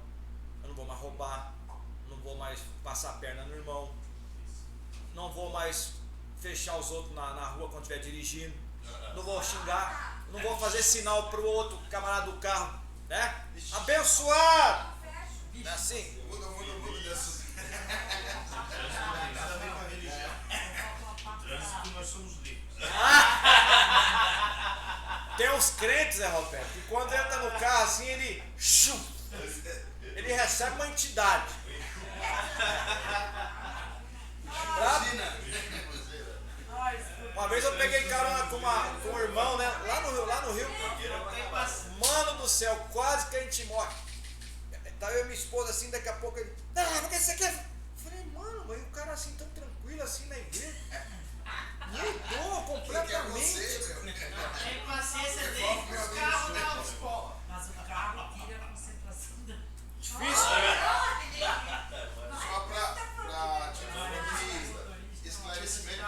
S1: eu não vou mais roubar, não vou mais passar a perna no irmão, não vou mais fechar os outros na rua quando estiver dirigindo, não vou xingar, não vou fazer sinal pro outro camarada do carro, né? Abençoado! Não é assim?
S2: Muda de assunto.
S7: Nada a ver com a religião. Trânsito, nós somos livres.
S1: Tem uns crentes, Zé Roberto, que quando entra no carro assim, ele recebe uma entidade. Uma vez eu peguei carona com um irmão, né? Lá no Rio. Mano do céu, quase que a gente morre. Tá eu e minha esposa assim, daqui a pouco ele. Porque você quer. Eu falei, mano, mas o cara assim tão tranquilo assim na igreja. Mudou completamente.
S8: Tem paciência dele com os carros da autoescola.
S3: Mas o carro tira a concentração da.
S1: Difícil,
S2: Só para esclarecimento,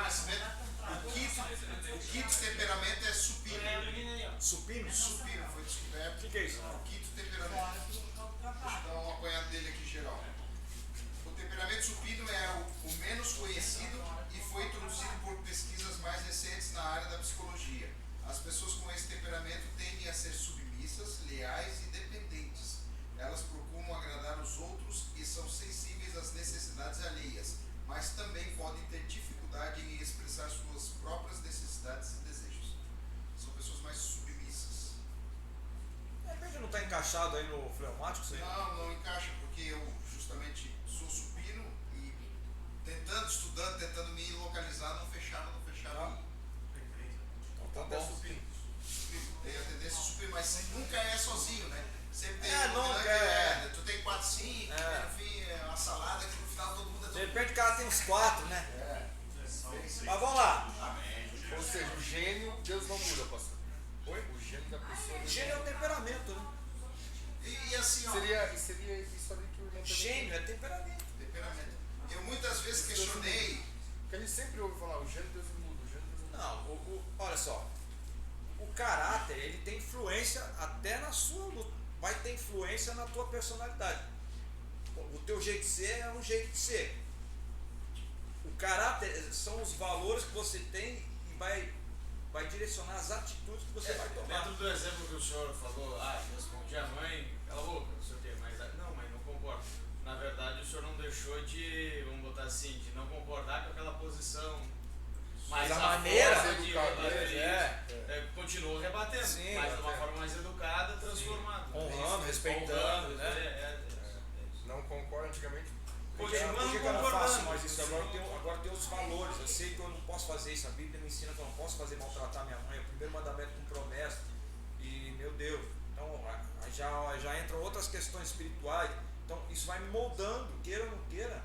S2: conhecimento, o quinto temperamento é supino.
S1: Supino?
S2: Supino, foi descoberto.
S1: O que é isso?
S2: O quinto temperamento. Deixa eu dar um apanhado dele aqui geral. O temperamento supino é o menos conhecido e foi introduzido por pesquisas mais recentes na área da psicologia. As pessoas com esse temperamento tendem a ser submissas, leais e dependentes. Elas procuram agradar os outros e são sensíveis às necessidades alheias, mas também podem ter dificuldade em expressar suas próprias necessidades e desejos. São pessoas mais submissas.
S1: De repente não está encaixado aí no fleumático, isso aí?
S2: Não encaixa, porque eu justamente sou supino e estudando, tentando me localizar, não fechava.
S1: Então tá bom.
S2: Tem a tendência a supino, mas nunca é sozinho, né? Sempre tem tu tem 4, 5, no fim é uma salada que no final todo mundo é
S1: De repente o cara tem uns 4, né? Mas vamos lá.
S6: Ou seja, o gênio, Deus não muda, pastor. Oi? O gênio da pessoa.
S1: O gênio é o temperamento, né?
S2: E assim, ó.
S6: Seria isso ali que o irmão
S1: Gênio é temperamento.
S2: Eu muitas vezes questionei.
S6: Porque a gente sempre ouve falar, o gênio Deus não muda, o gênio Deus não muda.
S1: Não, olha só. O caráter, ele tem influência até na sua luta. Vai ter influência na tua personalidade. O teu jeito de ser é um jeito de ser. O caráter são os valores que você tem e vai direcionar as atitudes que você vai tomar.
S11: Dentro do exemplo que o senhor falou, respondi a mãe, cala a boca, não sei o quê, mas não, mãe, não concordo. Na verdade, o senhor não deixou de, vamos botar assim, de não concordar com aquela posição. Mas
S1: a maneira
S11: forma de rebater continuou rebatendo,
S1: sim,
S11: mas de uma forma mais educada, transformada.
S1: Honrando, respeitando, né?
S6: Não concordo antigamente.
S1: Por que eu não faço mais isso? Agora eu tenho os valores. Eu sei que eu não posso fazer isso. A Bíblia me ensina que eu não posso fazer maltratar minha mãe. É o primeiro mandamento com promessa. E, meu Deus, então já entram outras questões espirituais. Então isso vai me moldando, queira ou não queira.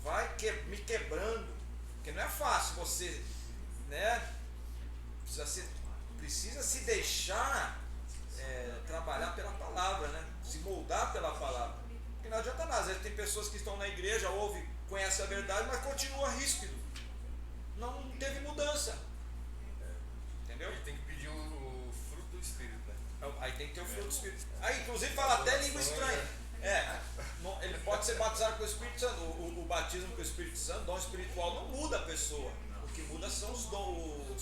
S1: Vai me quebrando. Porque não é fácil você, né? Precisa se deixar trabalhar pela palavra, né? Se moldar pela palavra. Porque não adianta nada, às vezes tem pessoas que estão na igreja, conhecem a verdade, mas continua ríspido. Não teve mudança. Entendeu?
S6: Ele tem que pedir o fruto do Espírito, né?
S1: Aí tem que ter o fruto do Espírito. Aí inclusive fala até língua estranha. Ele pode ser batizado com o Espírito Santo. O batismo com o Espírito Santo, dom espiritual, não muda a pessoa. O que muda são os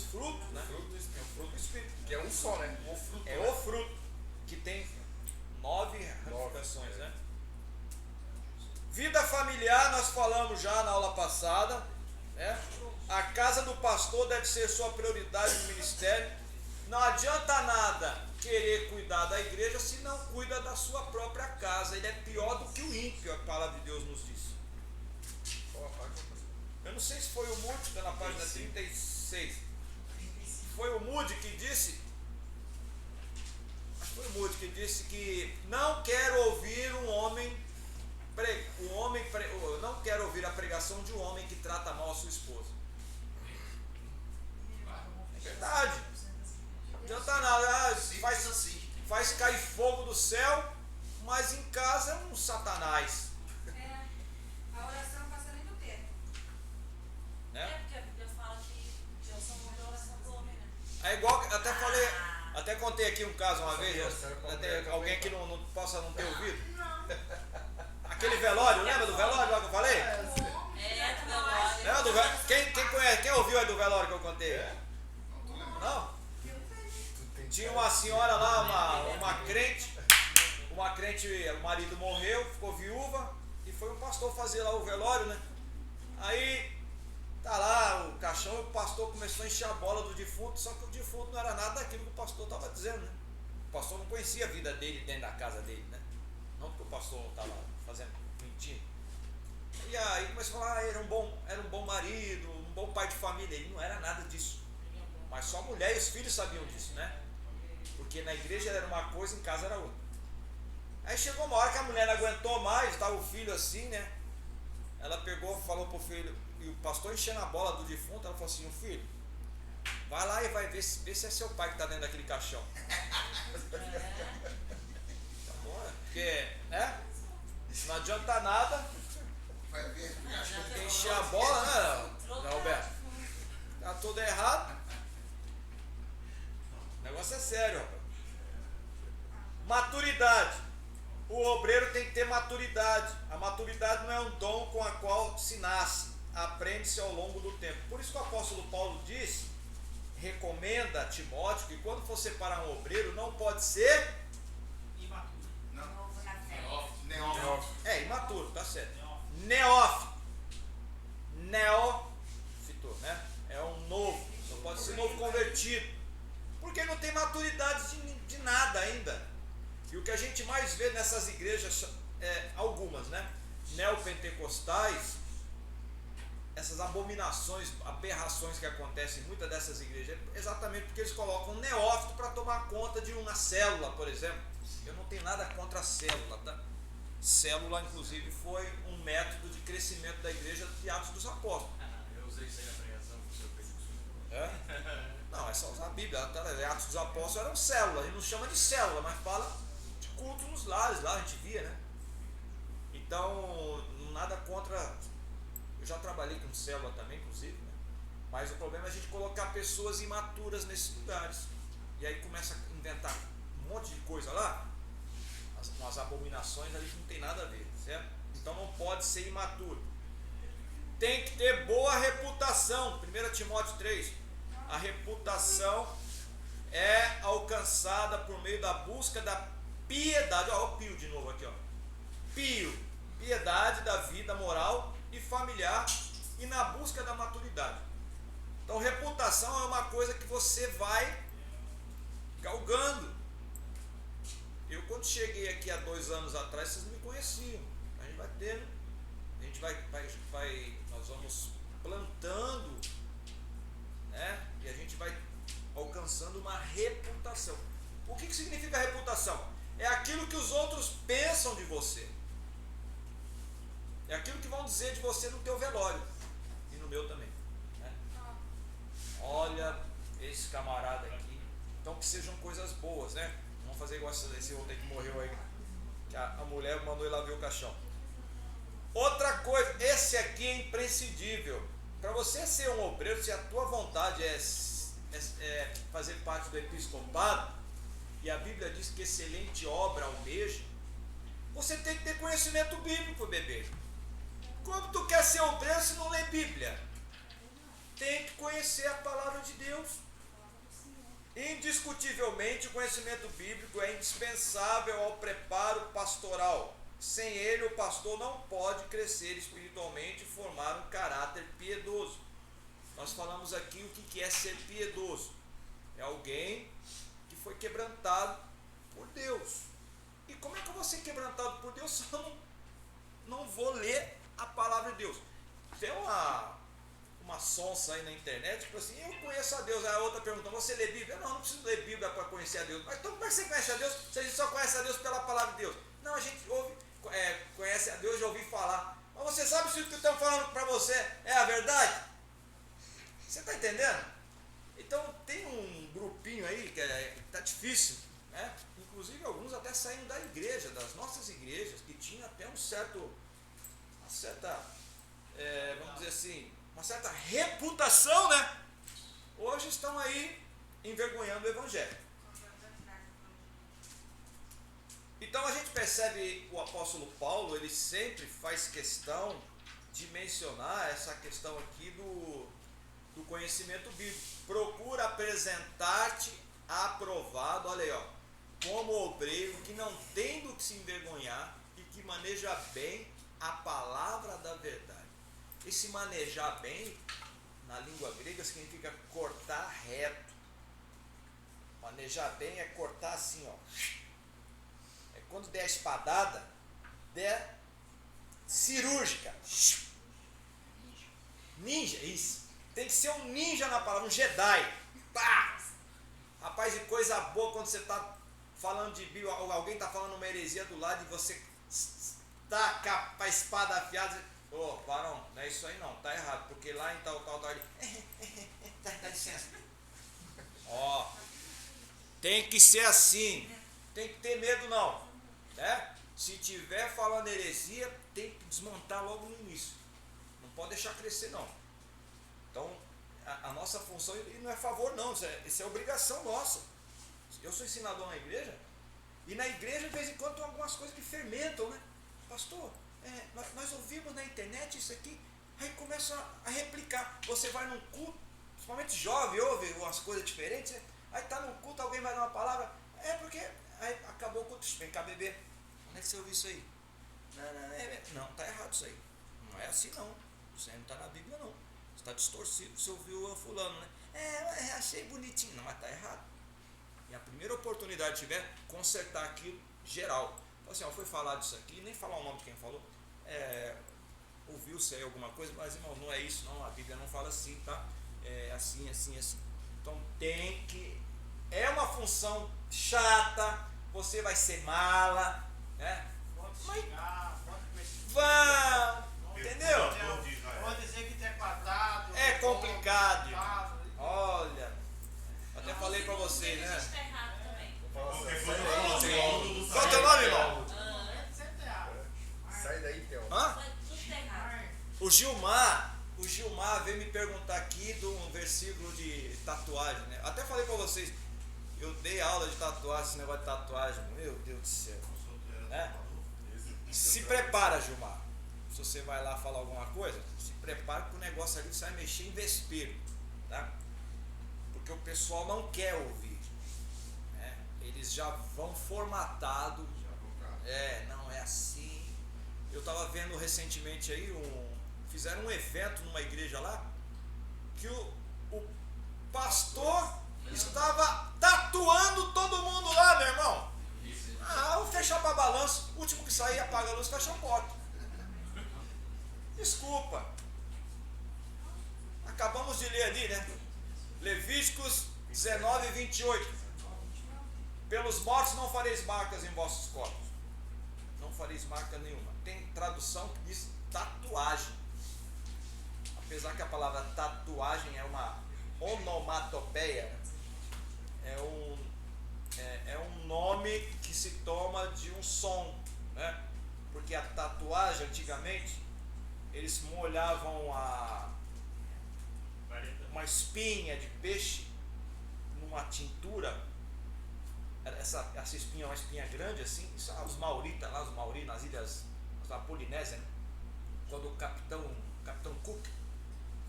S1: frutos, né? O fruto do Espírito.
S6: Que é um só, né?
S1: O fruto. Que tem 9 ramificações, né? Vida familiar, nós falamos já na aula passada, né? A casa do pastor deve ser sua prioridade no ministério. Não adianta nada querer cuidar da igreja se não cuida da sua própria casa. Ele é pior do que o ímpio, a palavra de Deus nos diz. Eu não sei se foi o Moody, está na página 36. Foi o Moody que disse. Acho que foi o Moody que disse que não quero ouvir não quero ouvir a pregação de um homem que trata mal a sua esposa. É verdade. Não adianta nada. Faz cair fogo do céu, mas em casa é um satanás.
S5: A oração não passa nem do tempo.
S1: Né?
S3: Porque a Bíblia fala que Deus não mudou a oração do homem, né?
S1: É igual, até contei aqui um caso uma vez, até alguém que não possa não ter ouvido. Aquele velório, lembra do velório lá que eu falei?
S3: Do velório.
S1: Quem conhece, quem ouviu aí do velório que eu contei? Não? Tinha uma senhora lá, uma crente, o marido morreu, ficou viúva, e foi um pastor fazer lá o velório, né? Aí tá lá o caixão e o pastor começou a encher a bola do defunto, só que o defunto não era nada daquilo que o pastor estava dizendo, né? O pastor não conhecia a vida dele dentro da casa dele, né? Não porque o pastor estava fazendo mentindo. E aí começou a falar, era um bom marido, um bom pai de família. Ele não era nada disso. Mas só a mulher e os filhos sabiam disso, né? Porque na igreja era uma coisa, em casa era outra. Aí chegou uma hora que a mulher não aguentou mais, estava o filho assim, né? Ela pegou, falou pro filho, e o pastor enchendo a bola do defunto, ela falou assim, filho, vai lá e vai ver se é seu pai que está dentro daquele caixão. Tá bom, porque, né? Não adianta nada encher a bola, né, Roberto? Tá tudo errado. O negócio é sério, rapaz. Maturidade. O obreiro tem que ter maturidade. A maturidade não é um dom com a qual se nasce, aprende-se ao longo do tempo. Por isso que o apóstolo Paulo diz, recomenda a Timóteo que quando for separar um obreiro, não pode ser
S8: Imaturo.
S5: Novo na fé.
S2: Neófito.
S1: imaturo, tá certo. Neófito, né? É um novo, não pode ser novo convertido, porque não tem maturidade de nada ainda. E o que a gente mais vê nessas igrejas, algumas, né? Neopentecostais, essas abominações, aberrações que acontecem em muitas dessas igrejas, é exatamente porque eles colocam um neófito para tomar conta de uma célula, por exemplo. Eu não tenho nada contra a célula, tá? Célula, inclusive, foi um método de crescimento da igreja de Atos dos Apóstolos.
S11: Eu usei isso aí na pregação com o seu pedido.
S1: Não, é só usar a Bíblia. Atos dos Apóstolos eram célula. A gente não chama de célula, mas fala de culto nos lares, lá a gente via, né? Então, nada contra. Eu já trabalhei com célula também, inclusive, né? Mas o problema é a gente colocar pessoas imaturas nesses lugares. E aí começa a inventar um monte de coisa lá. As abominações ali não tem nada a ver, certo? Então não pode ser imaturo. Tem que ter boa reputação. 1 Timóteo 3. A reputação é alcançada por meio da busca da piedade. Olha o pio de novo aqui, ó. Pio. Piedade da vida moral e familiar e na busca da maturidade. Então reputação é uma coisa que você vai galgando. Eu quando cheguei aqui há 2 anos atrás, vocês me conheciam. A gente vai tendo, a gente nós vamos plantando, né? E a gente vai alcançando uma reputação. O que significa reputação? É aquilo que os outros pensam de você. É aquilo que vão dizer de você no teu velório e no meu também, né? Olha esse camarada aqui. Então que sejam coisas boas, né? Vamos fazer igual esse outro aí que morreu aí, que a mulher mandou ele lá ver o caixão. Outra coisa, esse aqui é imprescindível. Para você ser um obreiro, se a tua vontade é fazer parte do episcopado, e a Bíblia diz que excelente obra almeja, você tem que ter conhecimento bíblico, bebê. Como tu quer ser obreiro se não lê Bíblia? Tem que conhecer a palavra de Deus. Indiscutivelmente, o conhecimento bíblico é indispensável ao preparo pastoral. Sem ele, o pastor não pode crescer espiritualmente e formar um caráter piedoso. nós falamos aqui o que é ser piedoso. É alguém que foi quebrantado por Deus. E como é que eu vou ser quebrantado por Deus se eu não vou ler a palavra de Deus? Tem uma sonsa aí na internet, tipo assim, eu conheço a Deus. Aí a outra pergunta, você lê Bíblia? Não preciso ler Bíblia para conhecer a Deus. Mas então como é que você conhece a Deus se a gente só conhece a Deus pela palavra de Deus? Não, a gente conhece a Deus, já ouvi falar. Mas você sabe se o que estão falando para você é a verdade? Você está entendendo? Então tem um grupinho aí que está difícil, né? Inclusive alguns até saíram da igreja, das nossas igrejas, que tinha até uma certa, vamos dizer assim, uma certa reputação, né? Hoje estão aí envergonhando o Evangelho. Então a gente percebe o apóstolo Paulo, ele sempre faz questão de mencionar essa questão aqui do conhecimento bíblico. Procura apresentar-te aprovado, olha aí, ó, como obreiro que não tem do que se envergonhar e que maneja bem a palavra da verdade. Esse manejar bem, na língua grega, significa cortar reto. Manejar bem é cortar assim, ó. É quando der a espadada, der cirúrgica. Ninja, isso. Tem que ser um ninja na palavra, um Jedi. Pá! Rapaz, e coisa boa quando você está falando de Bíblia, alguém está falando uma heresia do lado e você taca a espada afiada. Ô, varão, não é isso aí não, tá errado, porque lá em tal, dá licença. Ó, tem que ser assim, tem que ter medo não, né? Se tiver falando heresia, tem que desmontar logo no início, não pode deixar crescer não. Então, a nossa função não é favor não, isso é obrigação nossa. Eu sou ensinador na igreja, e na igreja de vez em quando tem algumas coisas que fermentam, né? Pastor, nós ouvimos na internet isso aqui, aí começa a replicar. Você vai num culto, principalmente jovem, ouve umas coisas diferentes, né? Aí está num culto, alguém vai dar uma palavra, porque aí acabou o culto, vem cá beber. Onde é que você ouviu isso aí? Não, está errado isso aí. Não é assim não. Isso aí não está na Bíblia não. Está distorcido. Você ouviu o fulano, né? Achei bonitinho. Não, mas está errado. E a primeira oportunidade que tiver, consertar aquilo geral. Assim, foi falar disso aqui, nem falar o nome de quem falou. Ouviu-se aí alguma coisa, mas irmão, não é isso não, a Bíblia não fala assim, tá? É assim, assim, assim. Então tem que. É uma função chata, você vai ser mala, né?
S8: Pode chegar, pode conhecer.
S1: Vão, entendeu?
S8: Pode dizer que tem quadrado.
S1: É complicado. Olha, até falei pra vocês, né?
S3: Está errado também.
S1: Qual é o teu nome, irmão?
S6: Sai daí, Theo.
S1: Hã?
S3: Tudo está errado.
S1: O Gilmar veio me perguntar aqui de um versículo de tatuagem, né? Até falei pra vocês, eu dei aula de tatuagem, esse negócio de tatuagem, meu Deus do céu. Né? Se prepara, Gilmar. Se você vai lá falar alguma coisa, se prepara que o negócio ali você vai mexer em vespeiro, tá? Porque o pessoal não quer ouvir, né? Eles já vão formatado. Não é assim. Eu estava vendo recentemente aí, fizeram um evento numa igreja lá, que o pastor estava tatuando todo mundo lá, meu irmão. Vou fechar para balanço, o último que sair apaga a luz, fecha a porta. Desculpa. Acabamos de ler ali, né? Levíticos 19, 28. Pelos mortos não fareis marcas em vossos corpos. Não fareis marca nenhuma. Tem tradução que diz tatuagem. Apesar que a palavra tatuagem é uma onomatopeia, é um nome que se toma de um som, né? Porque a tatuagem, antigamente, eles molhavam uma espinha de peixe numa tintura. Essa espinha é uma espinha grande assim. Os mauritas lá, os mauri nas ilhas da Polinésia, né? Quando o capitão Cook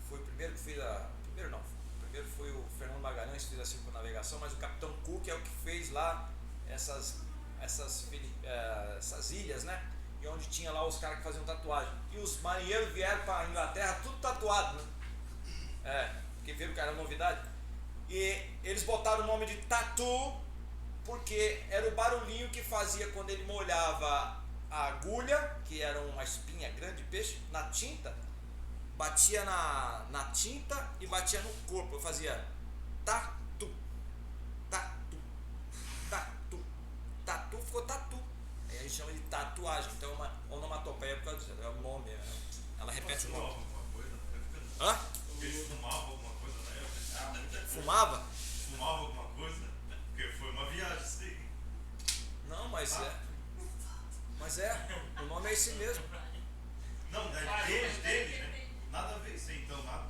S1: foi o primeiro que fez primeiro foi o Fernando Magalhães que fez a circunnavegação, mas o capitão Cook é o que fez lá essas ilhas, né? E onde tinha lá os caras que faziam tatuagem. E os marinheiros vieram para a Inglaterra tudo tatuado, né? novidade. E eles botaram o nome de tatu porque era o barulhinho que fazia quando ele molhava a agulha, que era uma espinha grande de peixe, na tinta, batia na tinta e batia no corpo. Eu fazia tatu, tatu, tatu, tatu, ficou tatu. Aí a gente chama de tatuagem, então é uma onomatopeia por causa disso, é o nome, ela repete o nome.
S7: Alguma coisa na época?
S1: Hã?
S7: Eles fumavam alguma coisa na época?
S1: Fumava?
S7: Fumava alguma coisa? Porque foi uma viagem, sim.
S1: Não, mas o nome é esse mesmo.
S7: Não, dele, né? Nada a ver isso aí, então, nada.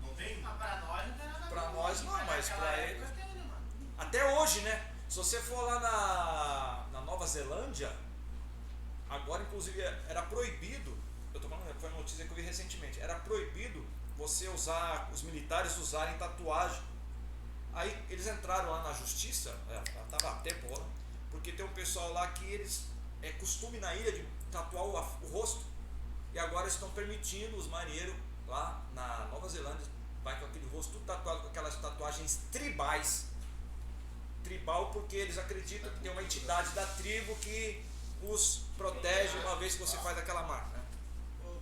S7: Não tem?
S8: Mas pra nós não tem nada a ver.
S1: Pra nós não, mas
S8: Naquela
S1: pra
S8: época
S1: eles.
S8: tem, né, mano?
S1: Até hoje, né? Se você for lá na Nova Zelândia, agora inclusive era proibido, eu tô falando, foi uma notícia que eu vi recentemente, era proibido você usar, os militares usarem tatuagem. Aí eles entraram lá na justiça, estava a tempo lá, porque tem um pessoal lá que eles, é costume na ilha de tatuar o rosto, e agora estão permitindo os marinheiros lá na Nova Zelândia, vai com aquele rosto tudo tatuado, com aquelas tatuagens tribais. Tribal porque eles acreditam que tem uma entidade da tribo que os protege uma vez que você faz aquela marca, né?
S10: O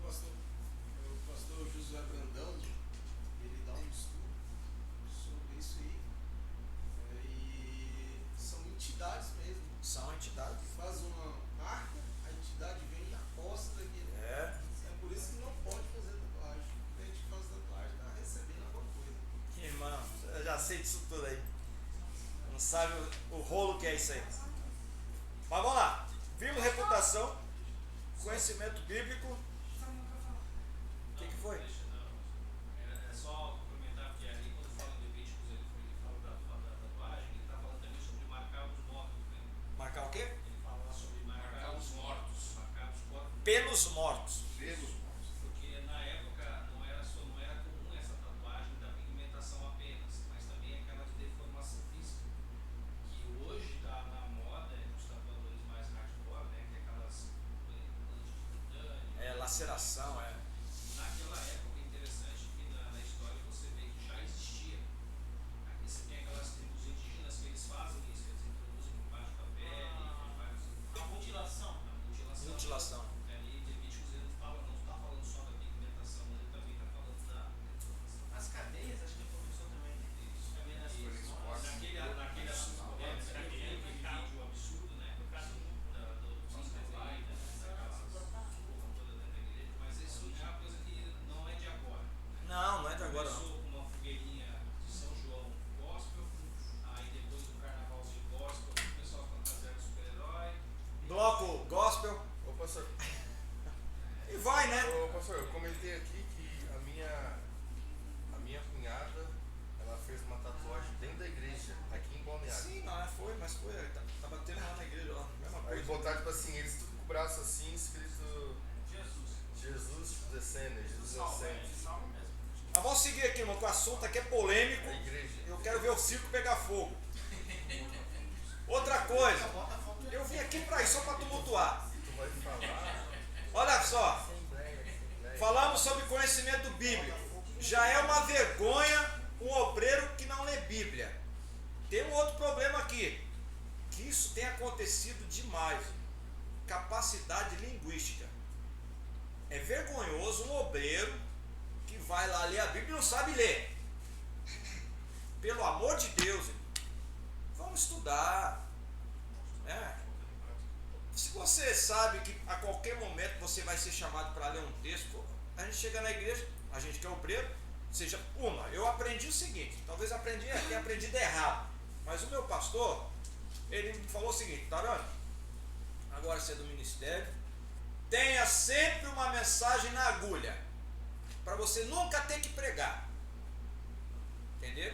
S10: pastor Josué Brandão, ele dá um estudo sobre isso aí. E são entidades mesmo.
S1: São entidades.
S10: Faz uma marca, a entidade vem e aposta daquilo.
S1: É.
S10: É por isso que não pode fazer tatuagem. A gente faz tatuagem, tá recebendo alguma coisa.
S1: Irmão, eu já sei disso tudo aí. Não sabe o rolo que é isso aí. Mas vamos lá. Vimos reputação, conhecimento bíblico. O que foi?
S8: É só complementar, porque ali quando fala em Levíticos, ele fala da tatuagem, ele está falando também sobre marcar os mortos, né?
S1: Marcar o quê?
S8: Ele fala sobre marcar os mortos. Marcar os corpos.
S1: Pelos mortos.
S8: Porque na época não era comum essa tatuagem da pigmentação apenas, mas também aquela de deformação física, que hoje está na moda dos tatuadores mais hardcore, né? Que é aquelas plantas de titânio.
S1: Laceração, é.
S8: Naquela época é interessante que na história você vê que já existia. Aqui você tem aquelas tribos indígenas que eles fazem isso, eles introduzem por baixo da pele, a mutilação.
S1: Mutilação.
S8: Ali Levíticos ele não está falando só da pigmentação, mas ele também está falando da deformação. As cadeias, acho que a professor também isso. Também nas naquele assunto, naquele vídeo absurdo, né? No caso do Sinai, né? Mas isso é uma coisa que não é de agora.
S1: Não é de agora não.
S8: Começou com uma fogueirinha de São João gospel, aí depois do carnavalzinho gospel, o pessoal fantasiado super-herói.
S1: Bloco gospel.
S6: Ô pastor,
S1: E vai, né?
S6: eu comentei aqui que a minha cunhada, ela fez uma tatuagem dentro da igreja, aqui em Balneário.
S1: Sim, não, mas foi. Tava tendo lá na igreja, lá, mesma
S6: Aí
S1: coisa.
S6: botaram tipo assim, eles tudo com o braço assim, escrito Jesus descendo, Jesus ascende.
S1: Mas vamos seguir aqui, irmão, que o assunto aqui é polêmico.
S6: A igreja.
S1: Eu quero ver o circo pegar fogo. Outra coisa, eu vim aqui pra isso, só pra tumultuar.
S6: Tu vai falar.
S1: Olha só,
S6: Assembleia.
S1: falamos sobre conhecimento bíblico. Já é uma vergonha um obreiro que não lê Bíblia. Tem um outro problema aqui, que isso tem acontecido demais. Capacidade linguística. É vergonhoso um obreiro que vai lá ler a Bíblia e não sabe ler. Pelo amor de Deus, vamos estudar, né? Se você sabe que a qualquer momento você vai ser chamado para ler um texto, a gente chega na igreja, a gente que é obreiro, seja eu aprendi o seguinte, talvez tenha aprendido errado, mas o meu pastor, ele me falou o seguinte: Tarano, agora você é do ministério, tenha sempre uma mensagem na agulha, para você nunca ter que pregar, entendeu?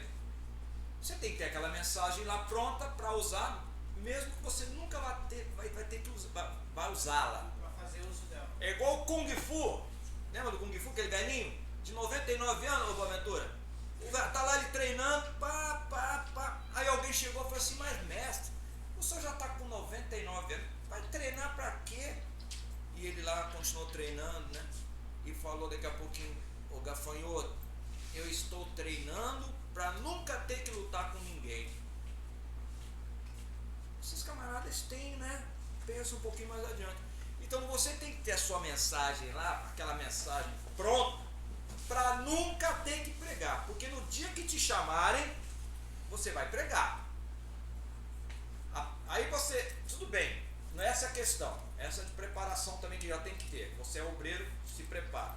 S1: Você tem que ter aquela mensagem lá pronta para usar, mesmo que você nunca vai ter que usá-la.
S8: Para fazer uso dela.
S1: É igual o Kung Fu. Lembra do Kung Fu, aquele velhinho? De 99 anos, ô Boaventura. Tá lá ele treinando, pá. Aí alguém chegou e falou assim: mas mestre, o senhor já está com 99 anos, vai treinar para quê? E ele lá continuou treinando, né? E falou daqui a pouquinho: ô gafanhoto, eu estou treinando para nunca ter que lutar com ninguém. Esses camaradas têm, né? Pensa um pouquinho mais adiante. Então você tem que ter a sua mensagem lá, aquela mensagem pronta, para nunca ter que pregar. Porque no dia que te chamarem, você vai pregar. Aí você, tudo bem, não é essa a questão. Essa de preparação também que já tem que ter. Você é obreiro, se prepara.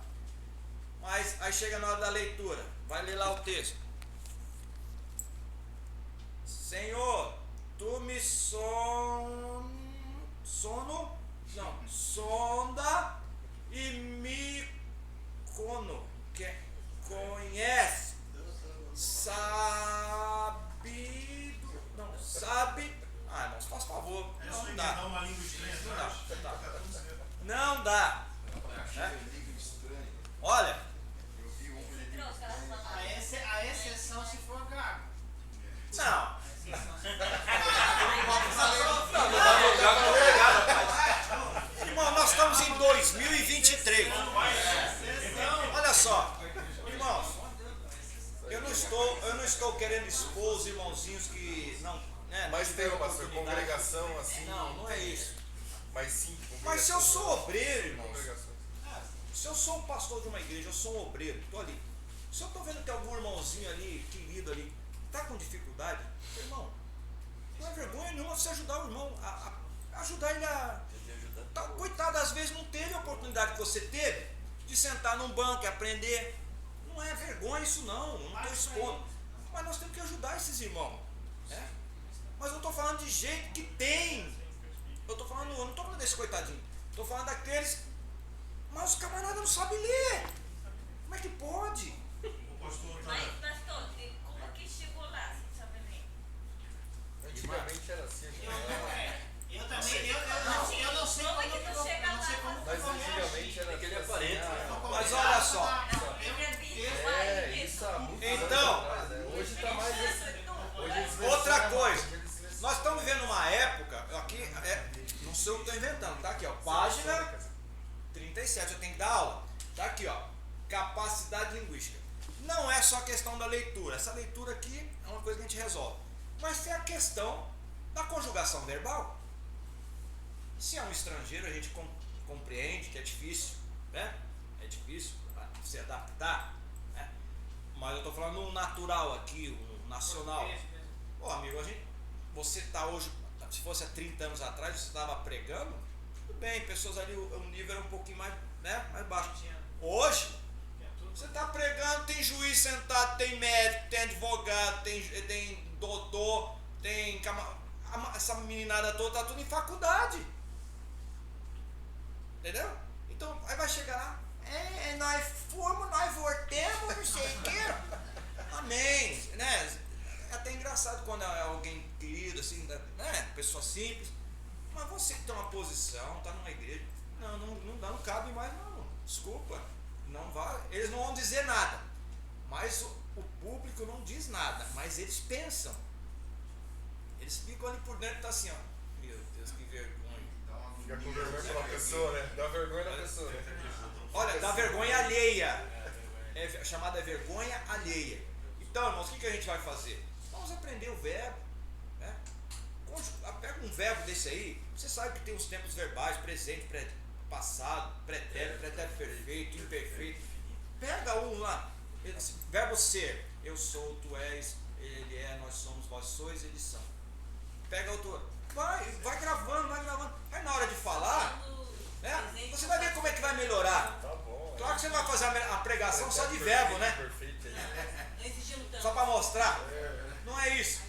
S1: Mas aí chega na hora da leitura, vai ler lá o texto. Senhor, tu me sonda e me conhece, sabe. Ah, irmãos, faz favor. Não dá.
S7: Uma língua estranha,
S1: Não dá. Olha.
S10: A exceção se for gago.
S1: Não. Irmão, nós estamos em 2023. Olha só, irmãos, eu não estou querendo expor os irmãozinhos que não, né?
S6: Mas tem uma congregação assim.
S1: Não é isso.
S6: Mas sim.
S1: Mas se eu sou obreiro, irmãos, se eu sou um pastor de uma igreja, eu sou um obreiro, estou ali. Se eu estou vendo que algum irmãozinho ali, querido ali, está com dificuldade, irmão, não é vergonha nenhuma você ajudar o irmão, a ajudar ele a... Coitado, às vezes não teve a oportunidade que você teve de sentar num banco e aprender. Não é vergonha isso não estou expondo. Mas nós temos que ajudar esses irmãos. Né? Mas eu estou falando de gente que tem. Eu não estou falando desse coitadinho. Estou falando daqueles. Mas os camaradas não sabem ler. Como é que pode?
S3: Mas, pastor, como que chegou lá, sem saber ler?
S6: Antigamente era assim.
S10: Eu também, eu não sei como que não chega lá.
S6: Mas antigamente era
S9: aquele aparelho.
S1: Mas olha só.
S6: Isso há muito tempo
S1: Então,
S6: atrás, né? Hoje está mais assim.
S1: Outra coisa. Nós estamos vivendo uma época, aqui, não sei o que estou inventando, tá aqui, ó, página 37, eu tenho que dar aula. Tá aqui, ó, capacidade linguística. Não é só a questão da leitura, essa leitura aqui é uma coisa que a gente resolve. Mas tem a questão da conjugação verbal. Se é um estrangeiro, a gente compreende que é difícil, né? É difícil se adaptar, né? Mas eu estou falando um natural aqui, um nacional. Pô, amigo, você está hoje, se fosse há 30 anos atrás, você estava pregando, tudo bem, pessoas ali, o nível era um pouquinho mais, né, mais baixo. Hoje, você está pregando, tem juiz sentado, tem médico, tem advogado, tem doutor, tem... Essa meninada toda está tudo em faculdade. Entendeu? Então, aí vai chegar lá, nós fomos, nós voltemos, não sei o quê. Amém. Né? É até engraçado quando é alguém querido, assim, né? Pessoa simples. Mas você que tem uma posição, está numa igreja, não cabe mais não. Desculpa. Não vai, eles não vão dizer nada. Mas o público não diz nada, mas eles pensam. Eles ficam ali por dentro e tá assim, ó. Meu Deus, que vergonha.
S6: Fica com vergonha pela pessoa, né? Dá vergonha da pessoa.
S1: Olha, dá vergonha alheia. É chamada vergonha alheia. Então, irmãos, o que a gente vai fazer? Vamos aprender o verbo. Né? Pega um verbo desse aí, você sabe que tem os tempos verbais, presente, passado, pretérito, pretérito perfeito, imperfeito. Pega um lá, verbo ser, eu sou, tu és, ele é, nós somos, vós sois, eles são. Pega outro, vai gravando. Aí na hora de falar, né, você vai ver como é que vai melhorar.
S6: Tá bom.
S1: Claro que você não vai fazer a pregação só de verbo, né?
S6: Perfeito.
S1: Só para mostrar. Não é isso.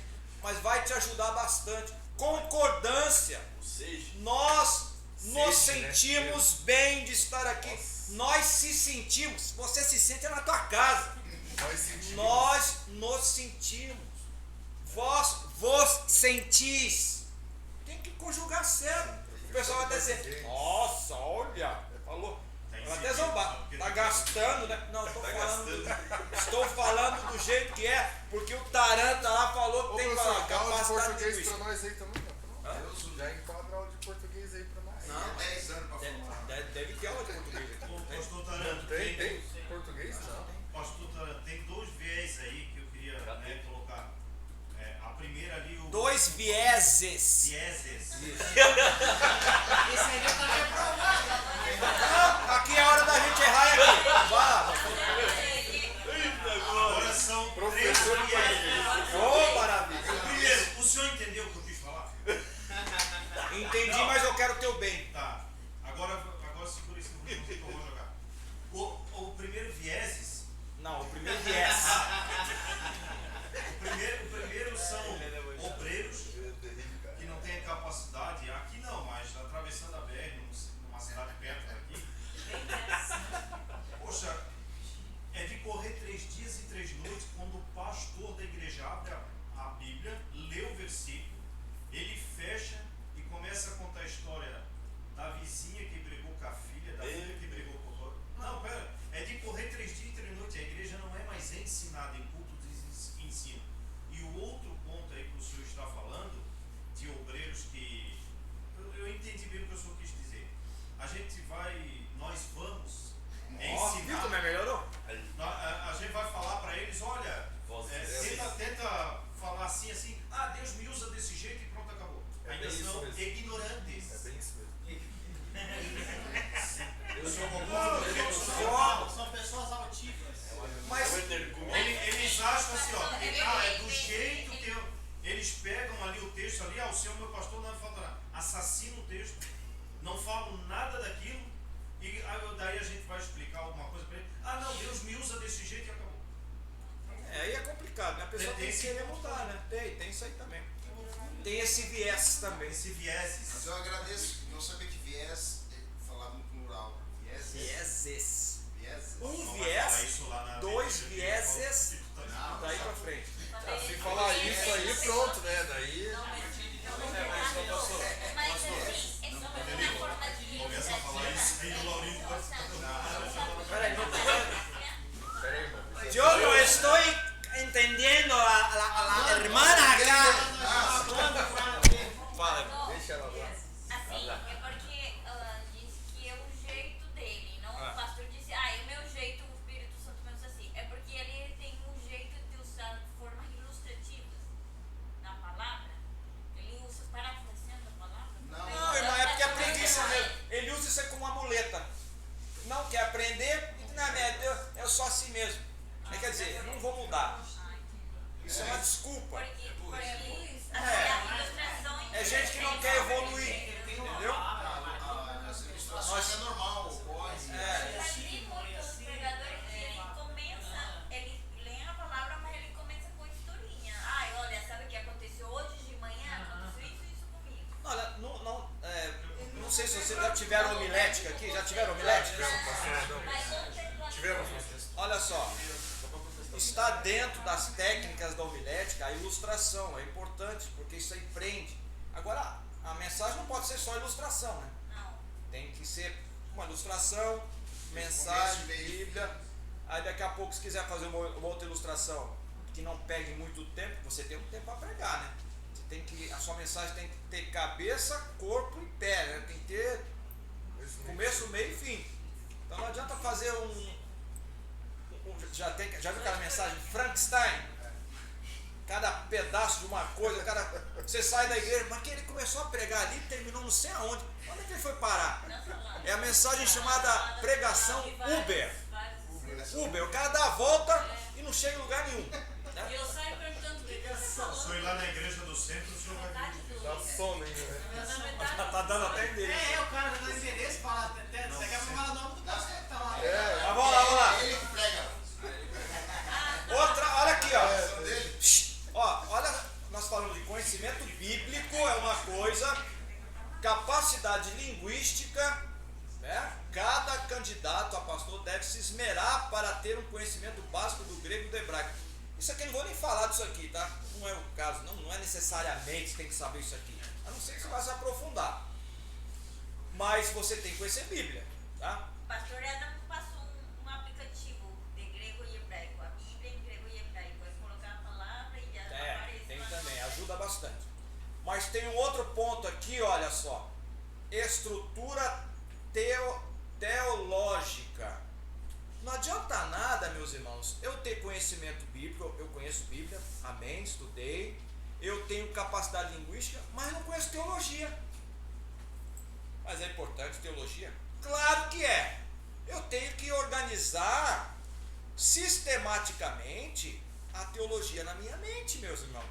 S1: Mas vai te ajudar bastante. Concordância. Nós nos sentimos bem de estar aqui. Nós se sentimos. Você se sente na tua casa. Nós nos sentimos. Vós sentis. Tem que conjugar certo. O pessoal vai até dizer, nossa, olha, falou. Vai até zombar. Tá gastando, né? Não, estou falando do jeito que é, porque o Taranta lá falou que tem capacidade
S6: de português para nós aí também, não? Já enquadra aula de português aí para nós.
S2: Não, 10 anos para formar.
S1: Deve ter aula de português aqui.
S7: Pastor Taranto,
S6: tem português? Não.
S7: Pastor Taranto, tem dois viés aí que eu queria
S1: dois vieses.
S7: Vieses.
S10: Esse aí já tá reprovado.
S1: Ah, aqui é a hora da gente errar é aqui. Vá.
S7: Agora são três
S6: Professor
S7: vieses.
S1: Oh, maravilha.
S7: Primeiro, o senhor entendeu o que eu quis falar?
S1: Entendi, mas eu quero o teu bem.
S7: Tá. Agora segura esse número que eu vou jogar. O primeiro vieses.
S1: Não, o primeiro viés.
S7: O primeiro são obreiros que não têm capacidade, aqui não, mas atravessando a BR, numa cidade perto daqui. Poxa, é de correr 3 dias e 3 noites quando o pastor da igreja abre a Bíblia, lê o versículo, ele fecha e começa a contar a história da vizinha que brigou com a filha, da filha que brigou com o... Não, pera, é de correr 3 dias e 3 noites, a igreja não é mais ensinada em culto de ensino. E o outro ponto aí que o senhor está falando, de obreiros que... Eu entendi bem o que o senhor quis dizer. Nós vamos
S1: Viu como é
S7: ensinar...
S1: melhorou?
S7: A gente vai falar para eles, olha, tenta falar assim, Deus me usa desse jeito e pronto, acabou.
S6: É
S7: Ainda
S6: bem isso
S7: são
S6: mesmo.
S7: ignorantes.
S6: É bem isso mesmo.
S7: Eu sou concordo.
S10: São pessoas altivas.
S1: Mas
S7: Eles acham assim, ó, é do jeito que eles pegam ali o texto ali, o senhor meu pastor não falta nada. Assassina o texto, não falam nada daquilo, e daí a gente vai explicar alguma coisa para ele. Não, Deus me usa desse jeito e acabou.
S1: aí é complicado, né? A pessoa tem que querer mudar, né? Tem isso aí também. Tem esse viés também.
S7: Esse vieses.
S2: Mas eu agradeço, não sabia que viés falava no plural. Vieses.
S1: Vieses.
S2: Vieses.
S1: Um
S7: Não vai falar
S1: viés,
S7: isso lá na
S1: 2
S7: Bíblia,
S1: vieses,
S2: Não,
S1: daí pra frente.
S6: Se falar isso aí, pronto, né? Daí.
S7: Começa a falar isso e o Laurinho vai ficar.
S1: Peraí,
S6: Peraí, mano.
S1: yo no estoy entendiendo a la hermana acá. Fala.
S6: Deixa ela lá.
S3: Assim, é porque diz que é o jeito dele, não o pastor disse, é o meu jeito, o Espírito Santo me usa assim. É porque ele tem um jeito de usar formas ilustrativas na palavra. Ele usa parafraseando a palavra.
S1: Não, irmão, é porque é preguiça mesmo. Ele usa isso aí como uma muleta. Não quer aprender, é só assim mesmo. Quer dizer, eu não vou mudar. Isso é uma desculpa.
S3: Porque a ilustração
S1: É gente que não quer evoluir. Entendeu?
S2: As ilustrações é normal, ocorre.
S3: Tem muitos pregadores que ele lê a palavra, mas ele começa com historinha. Olha, sabe o que aconteceu hoje de manhã? Aconteceu isso comigo.
S1: Olha, não sei se vocês já tiveram homilética aqui. Já tiveram homilética?
S6: Tivemos.
S1: Olha só. Está dentro das técnicas da homilética a ilustração. É importante, porque isso aí prende. Agora, a mensagem não pode ser só ilustração, né?
S3: Não.
S1: Tem que ser uma ilustração, mensagem, Bíblia. Aí daqui a pouco, se quiser fazer uma outra ilustração que não pegue muito tempo, você tem um tempo para pregar, né? A sua mensagem tem que ter cabeça, corpo e pé, né? Tem que ter começo, meio e fim. Então não adianta fazer já viu aquela mensagem Frankenstein? Cada pedaço de uma coisa, você sai da igreja, mas que ele começou a pregar ali e terminou não sei aonde. Onde é que ele foi parar? É a mensagem chamada pregação Uber. O cara dá a volta e não chega em lugar nenhum.
S3: E eu saio perguntando o que você falou.
S7: Se eu ir lá na igreja do centro, o senhor vai ver.
S6: Dá sono ainda, né?
S1: Já tá dando até endereço.
S10: O cara já dá endereço, fala, você quer falar o nome do pastor que tá lá.
S1: Mas vamos lá.
S2: Ele que prega.
S1: Outra, olha aqui, olha, nós falamos de conhecimento bíblico, é uma coisa, capacidade linguística, né? Cada candidato a pastor deve se esmerar para ter um conhecimento básico do grego e do hebraico. Isso aqui eu não vou nem falar disso aqui, tá? Não é o caso, não é necessariamente tem que saber isso aqui. A não ser que você vá se aprofundar. Mas você tem que conhecer Bíblia, tá?
S3: O pastor Adam passou um aplicativo de grego e hebraico, a Bíblia em grego e hebraico. Vai colocar a palavra e já aparece.
S1: Tem também, ajuda bastante. Mas tem um outro ponto aqui, olha só. Estrutura teológica. Não adianta nada, meus irmãos, eu ter conhecimento bíblico, eu conheço Bíblia, amém, estudei. eu tenho capacidade linguística, mas não conheço teologia. Mas é importante teologia? Claro que é. Eu tenho que organizar sistematicamente a teologia na minha mente, meus irmãos.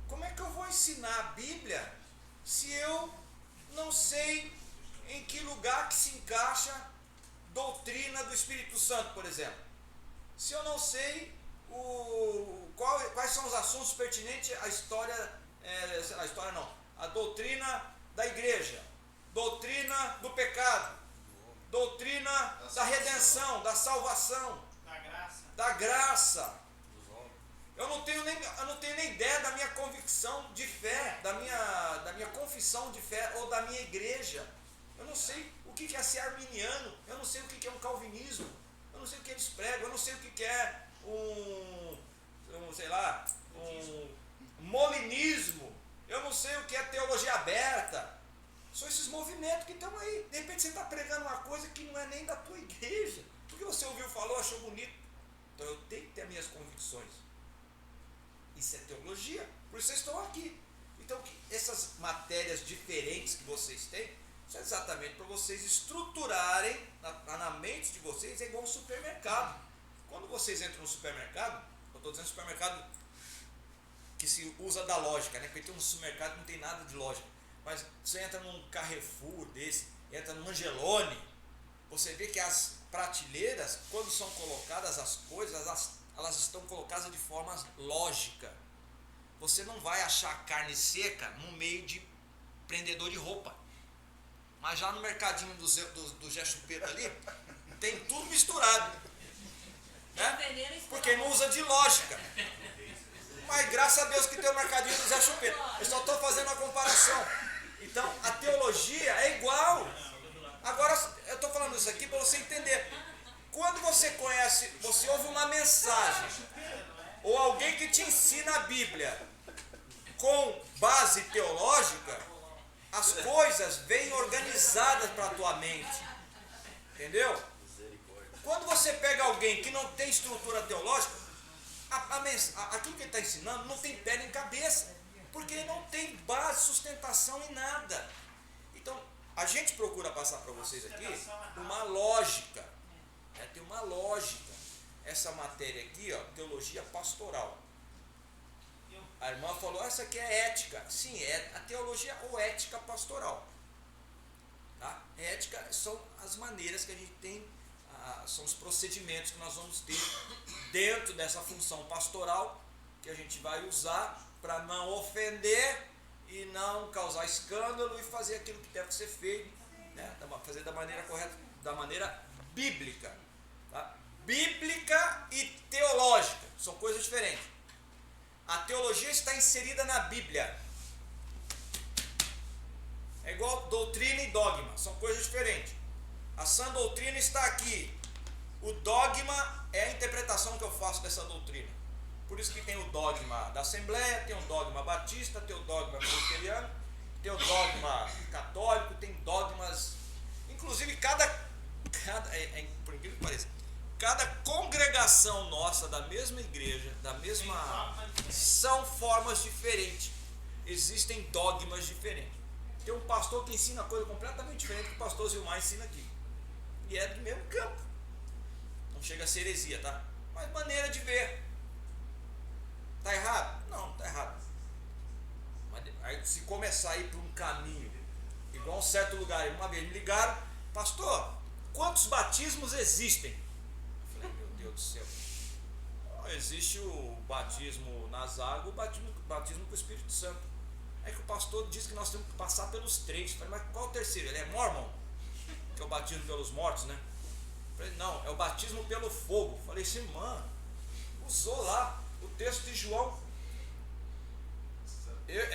S1: Como é que eu vou ensinar a Bíblia se eu não sei em que lugar que se encaixa doutrina do Espírito Santo, por exemplo? Se eu não sei quais são os assuntos pertinentes à história, a doutrina da igreja, doutrina do pecado, doutrina da redenção, da salvação, da graça. Eu não tenho nem ideia da minha convicção de fé, da minha confissão de fé ou da minha igreja. Eu não sei o que é ser arminiano, eu não sei o que é um calvinismo, eu não sei o que eles pregam, eu não sei o que é um molinismo, eu não sei o que é teologia aberta. São esses movimentos que estão aí. De repente você está pregando uma coisa que não é nem da tua igreja, porque você ouviu, falou, achou bonito. Então eu tenho que ter minhas convicções. Isso é teologia, por isso vocês estão aqui. Então essas matérias diferentes que vocês têm são exatamente para vocês estruturarem na mente de vocês. É igual um supermercado. Quando vocês entram no supermercado, eu estou dizendo supermercado que se usa da lógica, né? Porque tem um supermercado que não tem nada de lógica. Mas você entra num Carrefour desse, entra num Angelone, você vê que as prateleiras, quando são colocadas as coisas, elas estão colocadas de forma lógica. Você não vai achar carne seca no meio de prendedor de roupa. Mas já no mercadinho do Zé Chupeiro ali, tem tudo misturado. Né? Porque não usa de lógica. Mas graças a Deus que tem o mercadinho do Zé Chupeiro. Eu só estou fazendo uma comparação. Então a teologia é igual. Agora eu estou falando isso aqui para você entender. Quando você conhece, você ouve uma mensagem ou alguém que te ensina a Bíblia com base teológica, as coisas vêm organizadas para a tua mente. Entendeu? Quando você pega alguém que não tem estrutura teológica, aquilo que ele está ensinando não tem pé nem cabeça, porque ele não tem base, sustentação em nada. Então, a gente procura passar para vocês aqui uma lógica. Tem uma lógica. Essa matéria aqui, ó, teologia pastoral. A irmã falou, essa aqui é ética. Sim, é a teologia ou ética pastoral. Tá? Ética são as maneiras que a gente tem, são os procedimentos que nós vamos ter dentro dessa função pastoral, que a gente vai usar para não ofender e não causar escândalo e fazer aquilo que deve ser feito, né? Fazer da maneira correta, da maneira bíblica. Tá? Bíblica e teológica são coisas diferentes. A teologia está inserida na Bíblia. É igual doutrina e dogma, são coisas diferentes. A sã doutrina está aqui. O dogma é a interpretação que eu faço dessa doutrina. Por isso que tem o dogma da Assembleia, tem o dogma batista, tem o dogma presbiteriano, tem o dogma católico, tem dogmas. Inclusive por incrível que pareça, cada congregação nossa da mesma igreja, são formas diferentes. Existem dogmas diferentes. Tem um pastor que ensina coisa completamente diferente que o pastor Zilmar ensina aqui. E é do mesmo campo. Não chega a ser heresia, tá? Mas maneira de ver. Tá errado? Não, tá errado. Mas aí se começar a ir por um caminho, igual a um certo lugar, uma vez me ligaram, pastor, quantos batismos existem? Eu falei, meu Deus do céu. Existe o batismo nas águas, o batismo com o Espírito Santo. Aí que o pastor disse que nós temos que passar pelos 3. Eu falei, mas qual o terceiro? Ele é Mormon, que é o batismo pelos mortos, né? Eu falei, não, é o batismo pelo fogo. Eu falei, irmã, usou lá o texto de João. Eu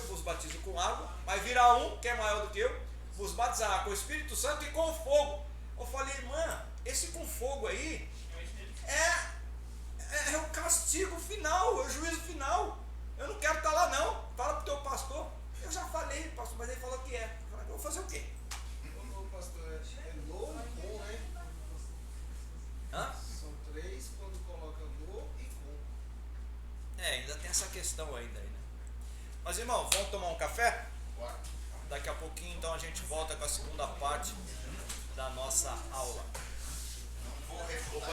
S1: vos batizo com água, mas virá um que é maior do que eu, vos batizará com o Espírito Santo e com o fogo. Eu falei, irmã, esse com fogo aí é o castigo final, é o juízo final. Eu não quero estar lá não. Fala pro teu pastor. Eu já falei, pastor, mas ele falou que é. Eu falei, eu vou fazer o quê?
S10: Ô pastor, é no e com, né?
S1: Hã?
S10: São 3 quando coloca no e com.
S1: essa questão ainda aí, né? Mas irmão, vamos tomar um café?
S2: Bora.
S1: Daqui a pouquinho então a gente volta com a segunda parte da nossa aula.
S2: Não vou refutar.